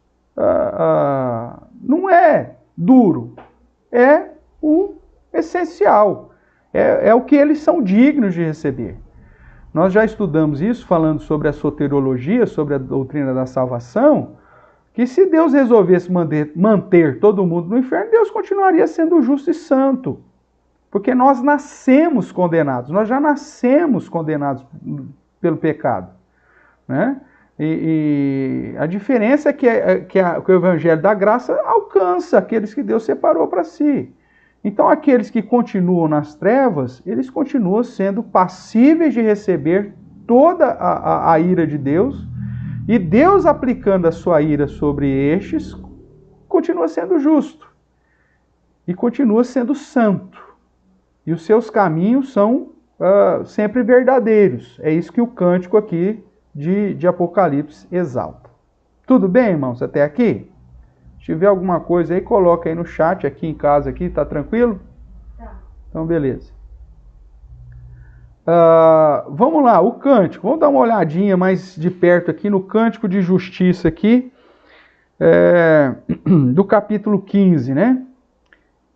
não é duro, é o essencial, é o que eles são dignos de receber. Nós já estudamos isso, falando sobre a soteriologia, sobre a doutrina da salvação, que se Deus resolvesse manter todo mundo no inferno, Deus continuaria sendo justo e santo, porque nós nascemos condenados, nós já nascemos condenados pelo pecado, né? E a diferença é que o evangelho da graça alcança aqueles que Deus separou para si. Então aqueles que continuam nas trevas, eles continuam sendo passíveis de receber toda a ira de Deus, e Deus aplicando a sua ira sobre estes, continua sendo justo, e continua sendo santo, e os seus caminhos são sempre verdadeiros. É isso que o cântico aqui de Apocalipse exalta. Tudo bem, irmãos, até aqui? Se tiver alguma coisa aí, coloca aí no chat, aqui em casa, aqui, tá tranquilo? Tá. Então, beleza. Vamos lá, o cântico. Vamos dar uma olhadinha mais de perto aqui no cântico de justiça aqui, do capítulo 15, né?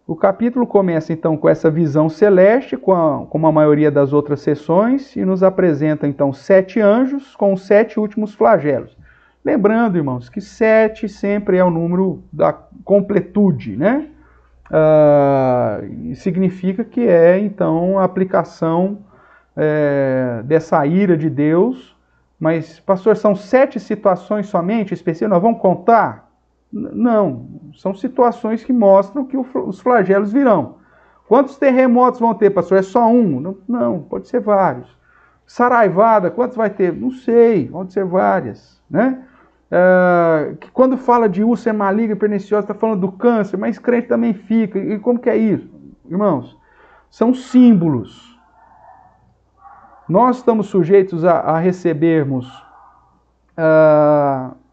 O capítulo começa então com essa visão celeste, como a maioria das outras sessões, e nos apresenta então 7 anjos com os 7 últimos flagelos. Lembrando, irmãos, que 7 sempre é o número da completude, né? Significa que é então a aplicação dessa ira de Deus. Mas, pastor, são 7 situações somente específicas? Nós vamos contar? Não, são situações que mostram que os flagelos virão. Quantos terremotos vão ter, pastor? É só um? Não, pode ser vários. Saraivada, quantos vai ter? Não sei, vão ser várias, né? Quando fala de úlcera maligna e perniciosa, está falando do câncer, mas crente também fica. E como que é isso? Irmãos, são símbolos. Nós estamos sujeitos a recebermos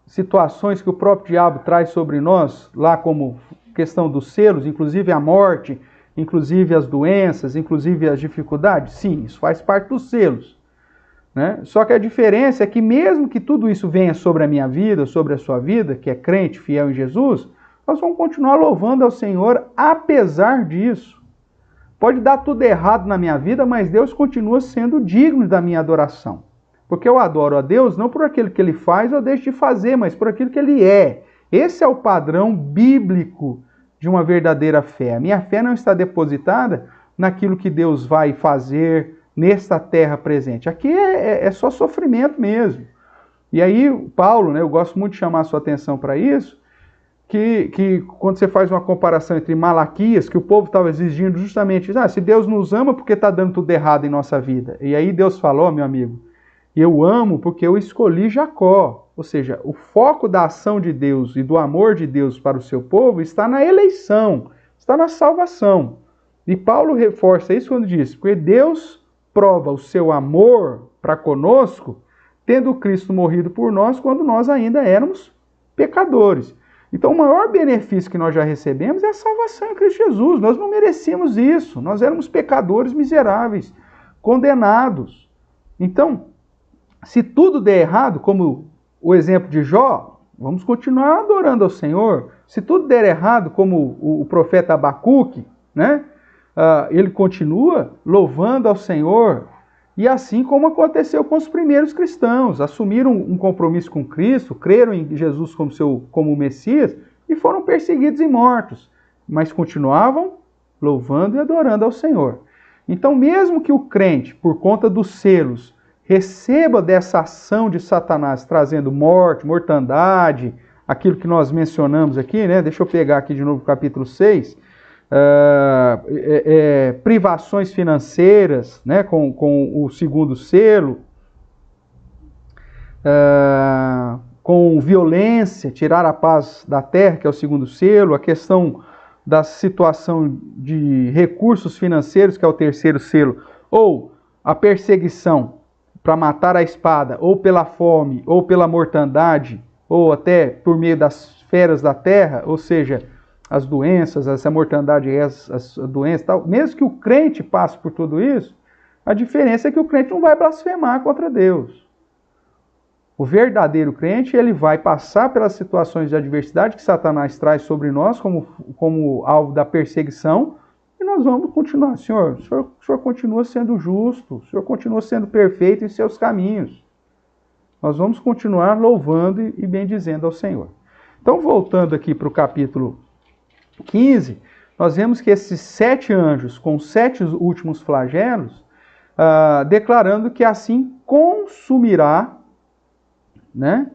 situações que o próprio diabo traz sobre nós, lá como questão dos selos, inclusive a morte, inclusive as doenças, inclusive as dificuldades. Sim, isso faz parte dos selos, né? Só que a diferença é que mesmo que tudo isso venha sobre a minha vida, sobre a sua vida, que é crente, fiel em Jesus, nós vamos continuar louvando ao Senhor apesar disso. Pode dar tudo errado na minha vida, mas Deus continua sendo digno da minha adoração. Porque eu adoro a Deus não por aquilo que Ele faz ou deixa de fazer, mas por aquilo que Ele é. Esse é o padrão bíblico de uma verdadeira fé. A minha fé não está depositada naquilo que Deus vai fazer, nesta terra presente. Aqui é só sofrimento mesmo. E aí, Paulo, né, eu gosto muito de chamar a sua atenção para isso, que quando você faz uma comparação entre Malaquias, que o povo estava exigindo justamente, se Deus nos ama, por que está dando tudo errado em nossa vida? E aí Deus falou, meu amigo, eu amo porque eu escolhi Jacó. Ou seja, o foco da ação de Deus e do amor de Deus para o seu povo está na eleição, está na salvação. E Paulo reforça isso quando diz, porque Deus prova o seu amor para conosco, tendo Cristo morrido por nós quando nós ainda éramos pecadores. Então o maior benefício que nós já recebemos é a salvação em Cristo Jesus. Nós não merecíamos isso, nós éramos pecadores miseráveis, condenados. Então, se tudo der errado, como o exemplo de Jó, vamos continuar adorando ao Senhor. Se tudo der errado, como o profeta Abacuque, né? Ele continua louvando ao Senhor. E assim como aconteceu com os primeiros cristãos, assumiram um compromisso com Cristo, creram em Jesus como Messias e foram perseguidos e mortos, mas continuavam louvando e adorando ao Senhor. Então, mesmo que o crente, por conta dos selos, receba dessa ação de Satanás, trazendo morte, mortandade, aquilo que nós mencionamos aqui, né? Deixa eu pegar aqui de novo o capítulo 6, privações financeiras, né? com o segundo selo, com violência, tirar a paz da terra, que é o segundo selo, a questão da situação de recursos financeiros, que é o terceiro selo, ou a perseguição para matar a espada, ou pela fome, ou pela mortandade, ou até por meio das feras da terra, ou seja, as doenças, essa mortandade, as doenças, tal. Mesmo que o crente passe por tudo isso, a diferença é que o crente não vai blasfemar contra Deus. O verdadeiro crente, ele vai passar pelas situações de adversidade que Satanás traz sobre nós como alvo da perseguição, e nós vamos continuar. Senhor, o Senhor continua sendo justo, o Senhor continua sendo perfeito em seus caminhos. Nós vamos continuar louvando e bendizendo ao Senhor. Então, voltando aqui para o capítulo 15, nós vemos que esses 7 anjos, com 7 últimos flagelos, declarando que assim consumirá, né,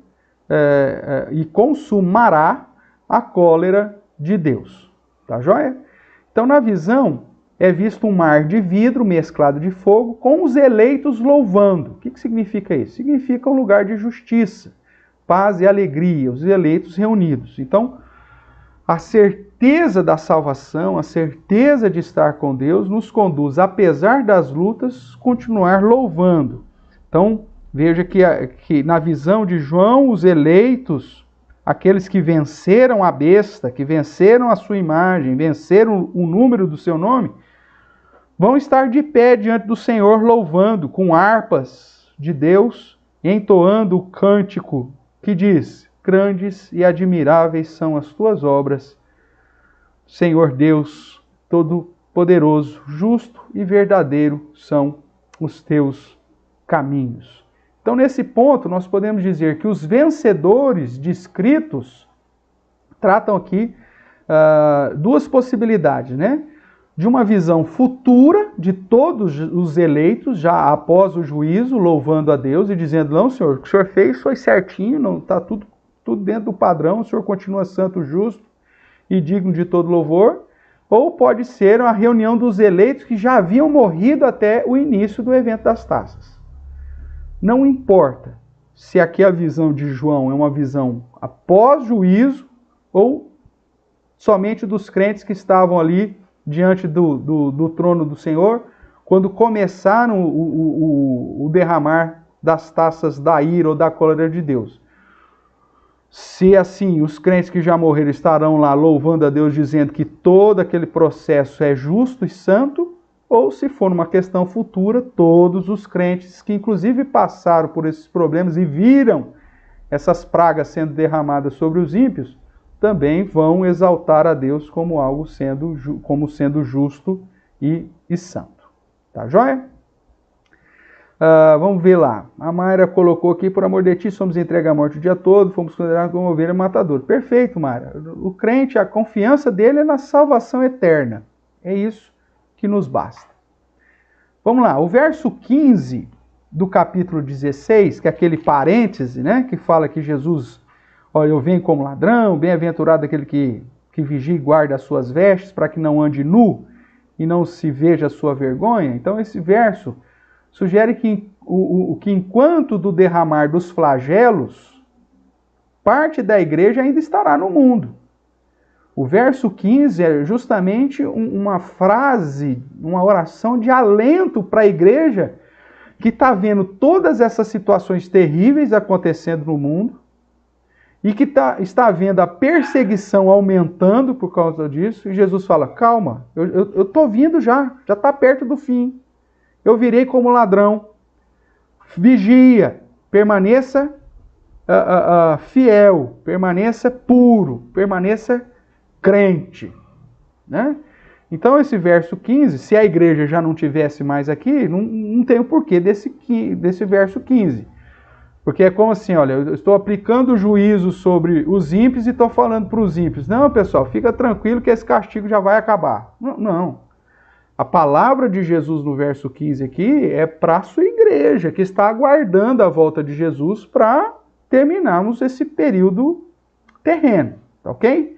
e consumará a cólera de Deus. Tá joia? Então, na visão, é visto um mar de vidro mesclado de fogo com os eleitos louvando. O que significa isso? Significa um lugar de justiça, paz e alegria, os eleitos reunidos. Então, a certeza da salvação, a certeza de estar com Deus, nos conduz, apesar das lutas, continuar louvando. Então, veja que na visão de João, os eleitos, aqueles que venceram a besta, que venceram a sua imagem, venceram o número do seu nome, vão estar de pé diante do Senhor, louvando com harpas de Deus, entoando o cântico que diz: grandes e admiráveis são as tuas obras, Senhor Deus Todo-Poderoso, justo e verdadeiro são os teus caminhos. Então, nesse ponto, nós podemos dizer que os vencedores descritos tratam aqui duas possibilidades, né? De uma visão futura de todos os eleitos, já após o juízo, louvando a Deus e dizendo: não, Senhor, o que o Senhor fez foi certinho, não está tudo dentro do padrão, o Senhor continua santo, justo e digno de todo louvor. Ou pode ser uma reunião dos eleitos que já haviam morrido até o início do evento das taças. Não importa se aqui a visão de João é uma visão após juízo ou somente dos crentes que estavam ali diante do trono do Senhor, quando começaram o derramar das taças da ira ou da cólera de Deus. Se assim, os crentes que já morreram estarão lá louvando a Deus, dizendo que todo aquele processo é justo e santo, ou se for uma questão futura, todos os crentes que inclusive passaram por esses problemas e viram essas pragas sendo derramadas sobre os ímpios, também vão exaltar a Deus como algo sendo justo e santo. Tá joia? Vamos ver lá. A Mayra colocou aqui: por amor de ti, somos entregues à morte o dia todo, fomos considerados como ovelha matadora. Perfeito, Mayra. O crente, a confiança dele é na salvação eterna. É isso que nos basta. Vamos lá, o verso 15 do capítulo 16, que é aquele parêntese, né, que fala que Jesus, ó, eu venho como ladrão, bem-aventurado aquele que vigia e guarda as suas vestes, para que não ande nu e não se veja a sua vergonha. Então esse verso sugere que, que enquanto do derramar dos flagelos, parte da igreja ainda estará no mundo. O verso 15 é justamente uma frase, uma oração de alento para a igreja que está vendo todas essas situações terríveis acontecendo no mundo e que está vendo a perseguição aumentando por causa disso. E Jesus fala, calma, eu estou vindo já está perto do fim. Eu virei como ladrão. Vigia, permaneça fiel, permaneça puro, permaneça crente, né? Então esse verso 15, se a igreja já não tivesse mais aqui, não tem o porquê desse verso 15. Porque é como assim, olha, eu estou aplicando o juízo sobre os ímpios e estou falando para os ímpios. Não, pessoal, fica tranquilo que esse castigo já vai acabar. Não. A palavra de Jesus no verso 15 aqui é para a sua igreja, que está aguardando a volta de Jesus para terminarmos esse período terreno, ok?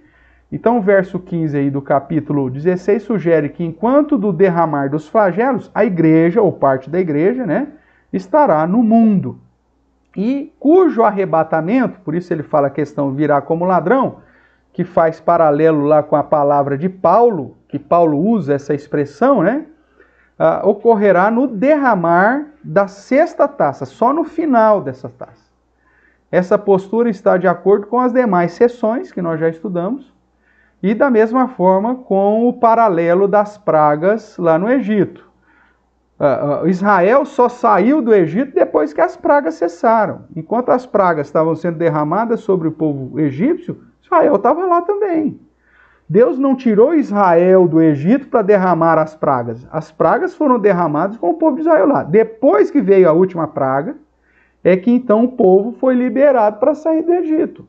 Então o verso 15 aí do capítulo 16 sugere que enquanto do derramar dos flagelos, a igreja, ou parte da igreja, né, estará no mundo. E cujo arrebatamento, por isso ele fala a questão virá como ladrão, que faz paralelo lá com a palavra de Paulo, que Paulo usa essa expressão, né, ocorrerá no derramar da sexta taça, só no final dessa taça. Essa postura está de acordo com as demais seções que nós já estudamos, e da mesma forma com o paralelo das pragas lá no Egito. Israel só saiu do Egito depois que as pragas cessaram. Enquanto as pragas estavam sendo derramadas sobre o povo egípcio, Israel estava lá também. Deus não tirou Israel do Egito para derramar as pragas. As pragas foram derramadas com o povo de Israel lá. Depois que veio a última praga, é que então o povo foi liberado para sair do Egito.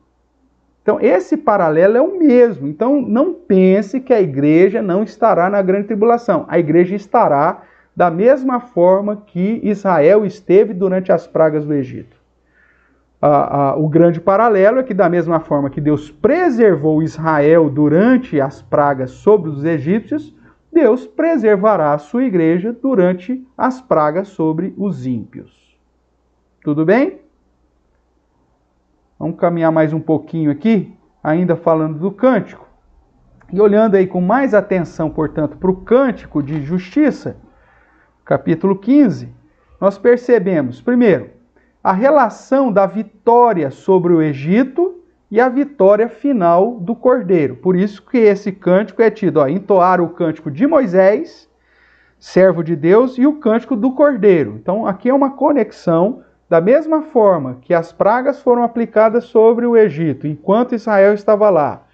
Então, esse paralelo é o mesmo. Então, não pense que a igreja não estará na grande tribulação. A igreja estará da mesma forma que Israel esteve durante as pragas do Egito. O grande paralelo é que, da mesma forma que Deus preservou Israel durante as pragas sobre os egípcios, Deus preservará a sua igreja durante as pragas sobre os ímpios. Tudo bem? Vamos caminhar mais um pouquinho aqui, ainda falando do cântico. E olhando aí com mais atenção, portanto, para o cântico de justiça, capítulo 15, nós percebemos, primeiro, a relação da vitória sobre o Egito e a vitória final do Cordeiro. Por isso que esse cântico é tido, entoar o cântico de Moisés, servo de Deus, e o cântico do Cordeiro. Então, aqui é uma conexão. Da mesma forma que as pragas foram aplicadas sobre o Egito, enquanto Israel estava lá,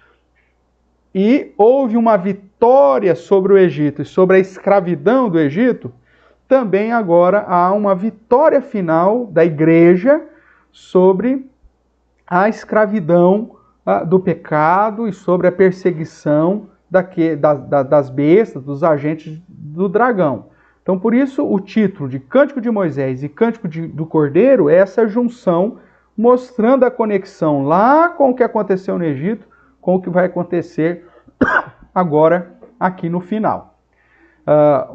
e houve uma vitória sobre o Egito e sobre a escravidão do Egito, também agora há uma vitória final da igreja sobre a escravidão do pecado e sobre a perseguição das bestas, dos agentes do dragão. Então, por isso, o título de Cântico de Moisés e Cântico do Cordeiro é essa junção, mostrando a conexão lá com o que aconteceu no Egito, com o que vai acontecer agora aqui no final.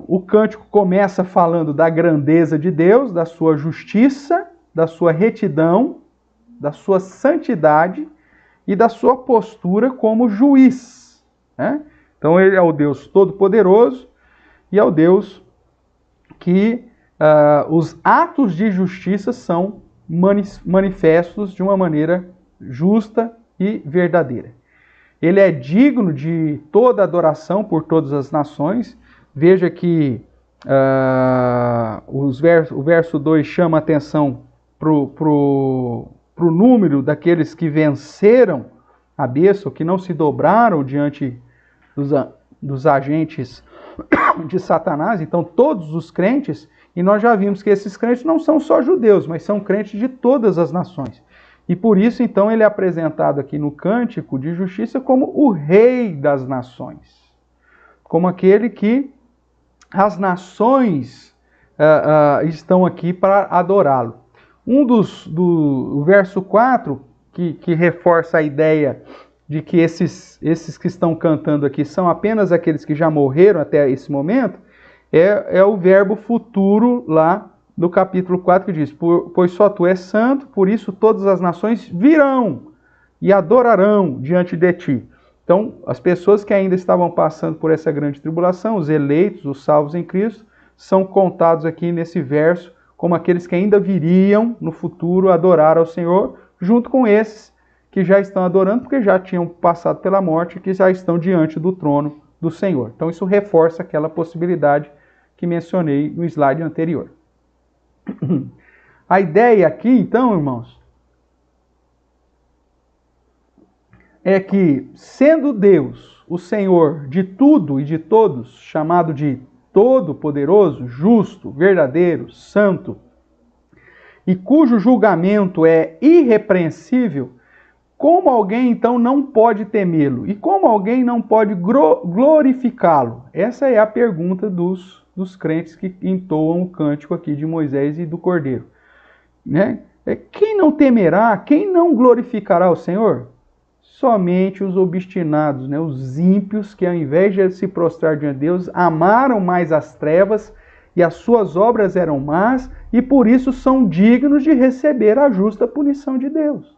O cântico começa falando da grandeza de Deus, da sua justiça, da sua retidão, da sua santidade e da sua postura como juiz, né? Então, ele é o Deus Todo-Poderoso e é o Deus que os atos de justiça são manifestos de uma maneira justa e verdadeira. Ele é digno de toda adoração por todas as nações. Veja que o verso 2 chama a atenção para o número daqueles que venceram a besta, que não se dobraram diante dos agentes de Satanás. Então todos os crentes, e nós já vimos que esses crentes não são só judeus, mas são crentes de todas as nações. E por isso então ele é apresentado aqui no Cântico de Justiça como o Rei das Nações, como aquele que as nações estão aqui para adorá-lo. O verso 4, que reforça a ideia de que esses que estão cantando aqui são apenas aqueles que já morreram até esse momento, é o verbo futuro lá no capítulo 4 que diz: pois só tu és santo, por isso todas as nações virão e adorarão diante de ti. Então, as pessoas que ainda estavam passando por essa grande tribulação, os eleitos, os salvos em Cristo, são contados aqui nesse verso como aqueles que ainda viriam no futuro adorar ao Senhor, junto com esses que já estão adorando, porque já tinham passado pela morte e que já estão diante do trono do Senhor. Então, isso reforça aquela possibilidade que mencionei no slide anterior. A ideia aqui, então, irmãos, é que, sendo Deus o Senhor de tudo e de todos, chamado de Todo-Poderoso, Justo, Verdadeiro, Santo, e cujo julgamento é irrepreensível, como alguém então não pode temê-lo? E como alguém não pode glorificá-lo? Essa é a pergunta dos crentes que entoam o cântico aqui de Moisés e do Cordeiro. Né? Quem não temerá, quem não glorificará o Senhor? Somente os obstinados, né? Os ímpios que ao invés de se prostrar diante de Deus, amaram mais as trevas e as suas obras eram más e por isso são dignos de receber a justa punição de Deus.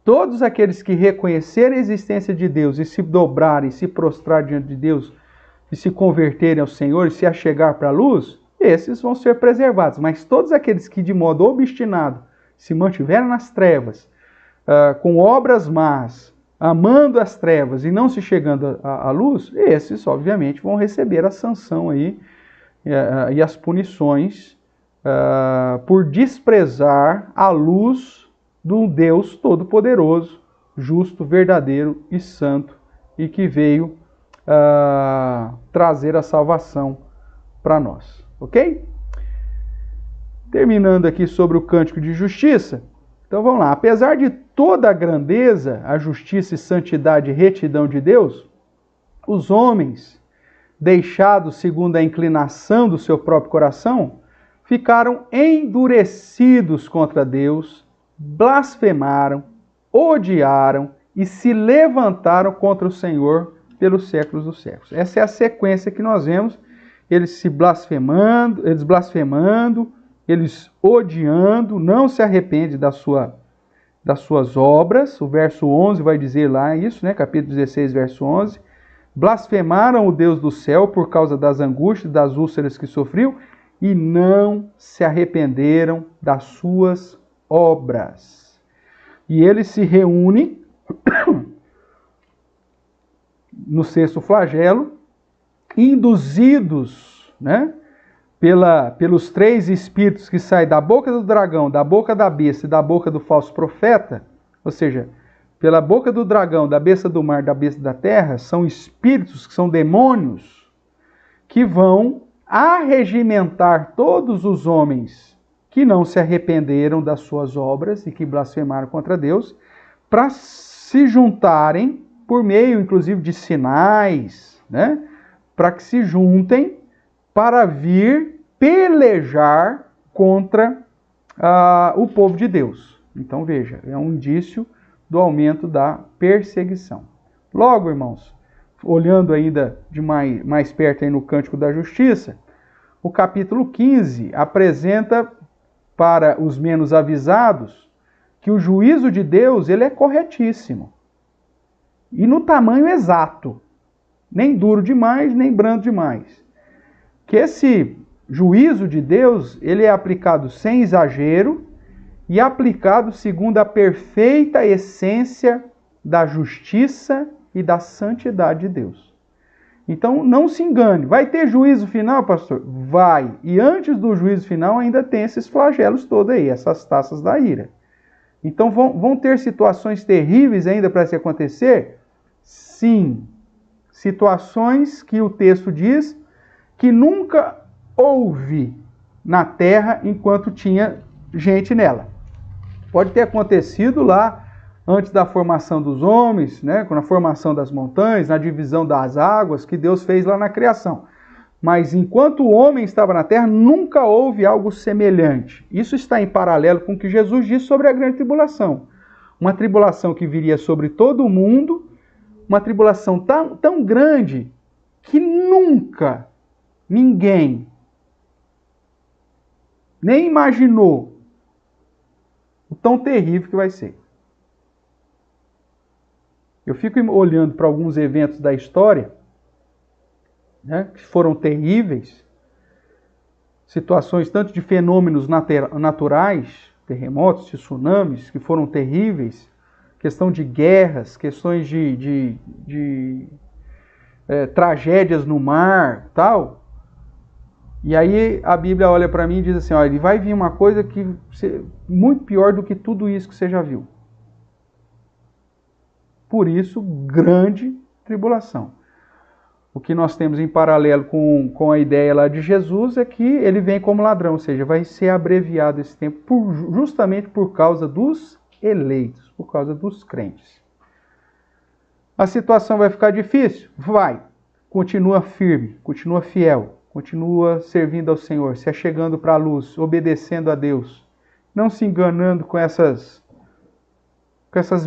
Todos aqueles que reconhecerem a existência de Deus e se dobrarem, se prostrar diante de Deus e se converterem ao Senhor e se achegar para a luz, esses vão ser preservados. Mas todos aqueles que de modo obstinado se mantiveram nas trevas, com obras más, amando as trevas e não se chegando à luz, esses obviamente vão receber a sanção aí e as punições por desprezar a luz do Deus Todo-Poderoso, justo, verdadeiro e santo, e que veio trazer a salvação para nós. Ok? Terminando aqui sobre o cântico de justiça. Então vamos lá. Apesar de toda a grandeza, a justiça e santidade e retidão de Deus, os homens, deixados segundo a inclinação do seu próprio coração, ficaram endurecidos contra Deus, blasfemaram, odiaram e se levantaram contra o Senhor pelos séculos dos séculos. Essa é a sequência que nós vemos, eles blasfemando, eles odiando, não se arrependem das suas obras. O verso 11 vai dizer lá isso, né? Capítulo 16, verso 11. Blasfemaram o Deus do céu por causa das angústias, das úlceras que sofreu, e não se arrependeram das suas obras. E eles se reúnem no sexto flagelo, induzidos, né, pelos três espíritos que saem da boca do dragão, da boca da besta e da boca do falso profeta, ou seja, pela boca do dragão, da besta do mar, da besta da terra, são espíritos, que são demônios, que vão arregimentar todos os homens que não se arrependeram das suas obras e que blasfemaram contra Deus, para se juntarem, por meio, inclusive, de sinais, né, para que se juntem para vir pelejar contra o povo de Deus. Então, veja, é um indício do aumento da perseguição. Logo, irmãos, olhando ainda de mais perto aí no Cântico da Justiça, o capítulo 15 apresenta para os menos avisados que o juízo de Deus ele é corretíssimo. E no tamanho exato. Nem duro demais, nem brando demais. Que esse juízo de Deus ele é aplicado sem exagero e aplicado segundo a perfeita essência da justiça e da santidade de Deus. Então, não se engane. Vai ter juízo final, pastor? Vai. E antes do juízo final ainda tem esses flagelos todos aí, essas taças da ira. Então, vão ter situações terríveis ainda para se acontecer? Sim. Situações que o texto diz que nunca houve na terra enquanto tinha gente nela. Pode ter acontecido lá antes da formação dos homens, né, na formação das montanhas, na divisão das águas que Deus fez lá na criação. Mas enquanto o homem estava na terra, nunca houve algo semelhante. Isso está em paralelo com o que Jesus disse sobre a grande tribulação. Uma tribulação que viria sobre todo o mundo, uma tribulação tão grande que nunca ninguém nem imaginou o tão terrível que vai ser. Eu fico olhando para alguns eventos da história, né, que foram terríveis, situações tanto de fenômenos naturais, terremotos, tsunamis, que foram terríveis, questão de guerras, questões de tragédias no mar, tal. E aí a Bíblia olha para mim e diz assim, olha, vai vir uma coisa que muito pior do que tudo isso que você já viu. Por isso, grande tribulação. O que nós temos em paralelo com a ideia lá de Jesus é que ele vem como ladrão, ou seja, vai ser abreviado esse tempo justamente por causa dos eleitos, por causa dos crentes. A situação vai ficar difícil? Vai. Continua firme, continua fiel, continua servindo ao Senhor, se achegando para a luz, obedecendo a Deus, não se enganando com essas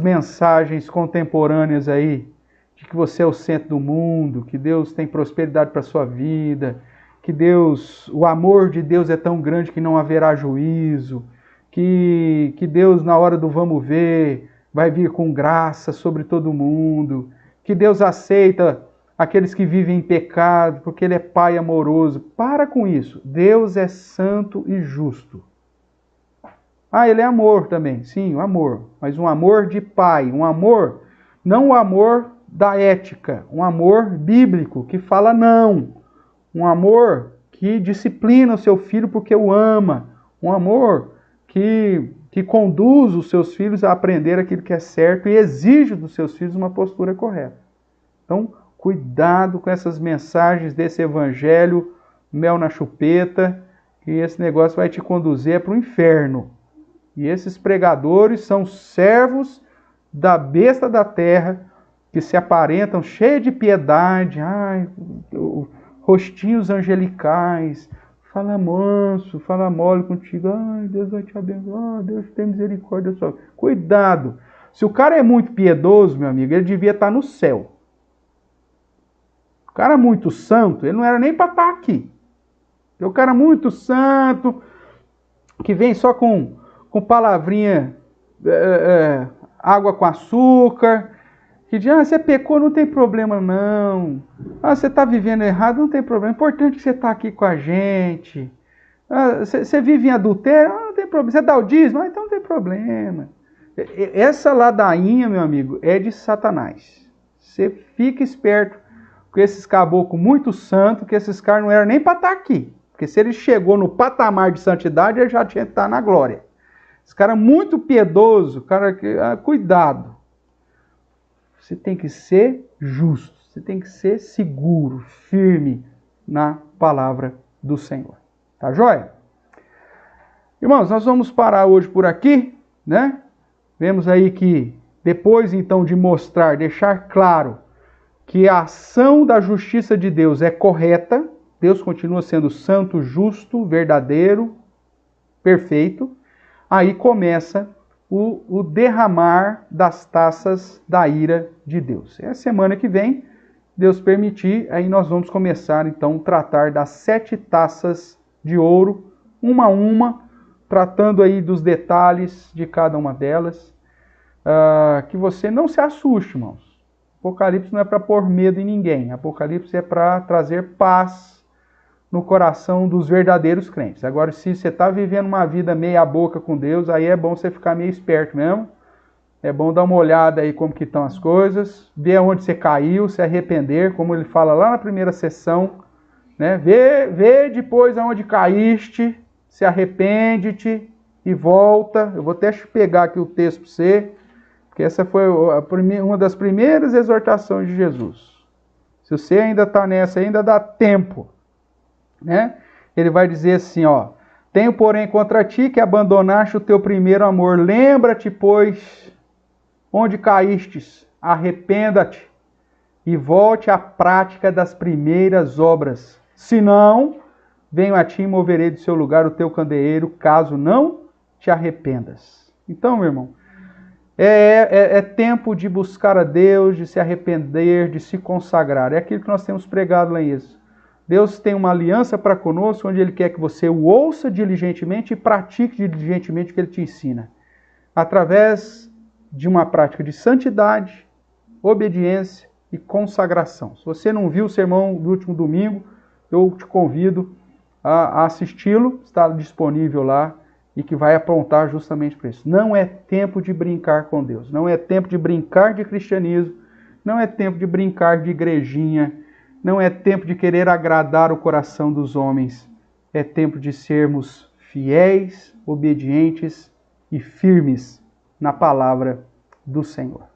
mensagens contemporâneas aí, de que você é o centro do mundo, que Deus tem prosperidade para a sua vida, que o amor de Deus é tão grande que não haverá juízo, que Deus na hora do vamos ver vai vir com graça sobre todo mundo, que Deus aceita aqueles que vivem em pecado, porque Ele é Pai amoroso. Para com isso. Deus é santo e justo. Ele é amor também. Sim, o amor. Mas um amor de pai. Um amor, não o amor da ética. Um amor bíblico, que fala não. Um amor que disciplina o seu filho porque o ama. Um amor que conduz os seus filhos a aprender aquilo que é certo e exige dos seus filhos uma postura correta. Então, cuidado com essas mensagens desse evangelho, mel na chupeta, que esse negócio vai te conduzir para o inferno. E esses pregadores são servos da besta da terra, que se aparentam cheios de piedade, rostinhos angelicais, fala manso, fala mole contigo, Deus vai te abençoar, Deus tem misericórdia da sua vida. Cuidado! Se o cara é muito piedoso, meu amigo, ele devia estar no céu. O cara muito santo, ele não era nem para estar aqui. O cara muito santo, que vem só com palavrinha, água com açúcar, que diz, você pecou, não tem problema não. Você está vivendo errado, não tem problema. É importante que você está aqui com a gente. Você vive em adultério, não tem problema. Você dá o dízimo, então não tem problema. Essa ladainha, meu amigo, é de Satanás. Você fica esperto com esses caboclos muito santos, que esses caras não eram nem para estar aqui. Porque se ele chegou no patamar de santidade, ele já tinha que estar na glória. Esse cara muito piedoso, cara, cuidado. Você tem que ser justo, você tem que ser seguro, firme na palavra do Senhor. Tá joia? Irmãos, nós vamos parar hoje por aqui, né? Vemos aí que depois então de mostrar, deixar claro que a ação da justiça de Deus é correta, Deus continua sendo santo, justo, verdadeiro, perfeito, aí começa o derramar das taças da ira de Deus. É a semana que vem, Deus permitir, aí nós vamos começar então a tratar das 7 taças de ouro, uma a uma, tratando aí dos detalhes de cada uma delas, que você não se assuste, irmãos. Apocalipse não é para pôr medo em ninguém, Apocalipse é para trazer paz no coração dos verdadeiros crentes. Agora, se você está vivendo uma vida meia boca com Deus, aí é bom você ficar meio esperto mesmo. É bom dar uma olhada aí como que estão as coisas, ver onde você caiu, se arrepender, como ele fala lá na primeira sessão, né? Vê depois aonde caíste, se arrepende-te e volta. Eu vou até pegar aqui o texto para você, porque essa foi uma das primeiras exortações de Jesus. Se você ainda está nessa, ainda dá tempo. Né? Ele vai dizer assim, tenho porém contra ti que abandonaste o teu primeiro amor, lembra-te, pois, onde caístes, arrependa-te e volte à prática das primeiras obras. Se não, venho a ti e moverei do seu lugar o teu candeeiro, caso não te arrependas. Então, meu irmão, é tempo de buscar a Deus, de se arrepender, de se consagrar. É aquilo que nós temos pregado lá em Êxodo. Deus tem uma aliança para conosco, onde Ele quer que você o ouça diligentemente e pratique diligentemente o que Ele te ensina. Através de uma prática de santidade, obediência e consagração. Se você não viu o sermão do último domingo, eu te convido a assisti-lo, está disponível lá e que vai apontar justamente para isso. Não é tempo de brincar com Deus, não é tempo de brincar de cristianismo, não é tempo de brincar de igrejinha, não é tempo de querer agradar o coração dos homens, é tempo de sermos fiéis, obedientes e firmes na palavra do Senhor.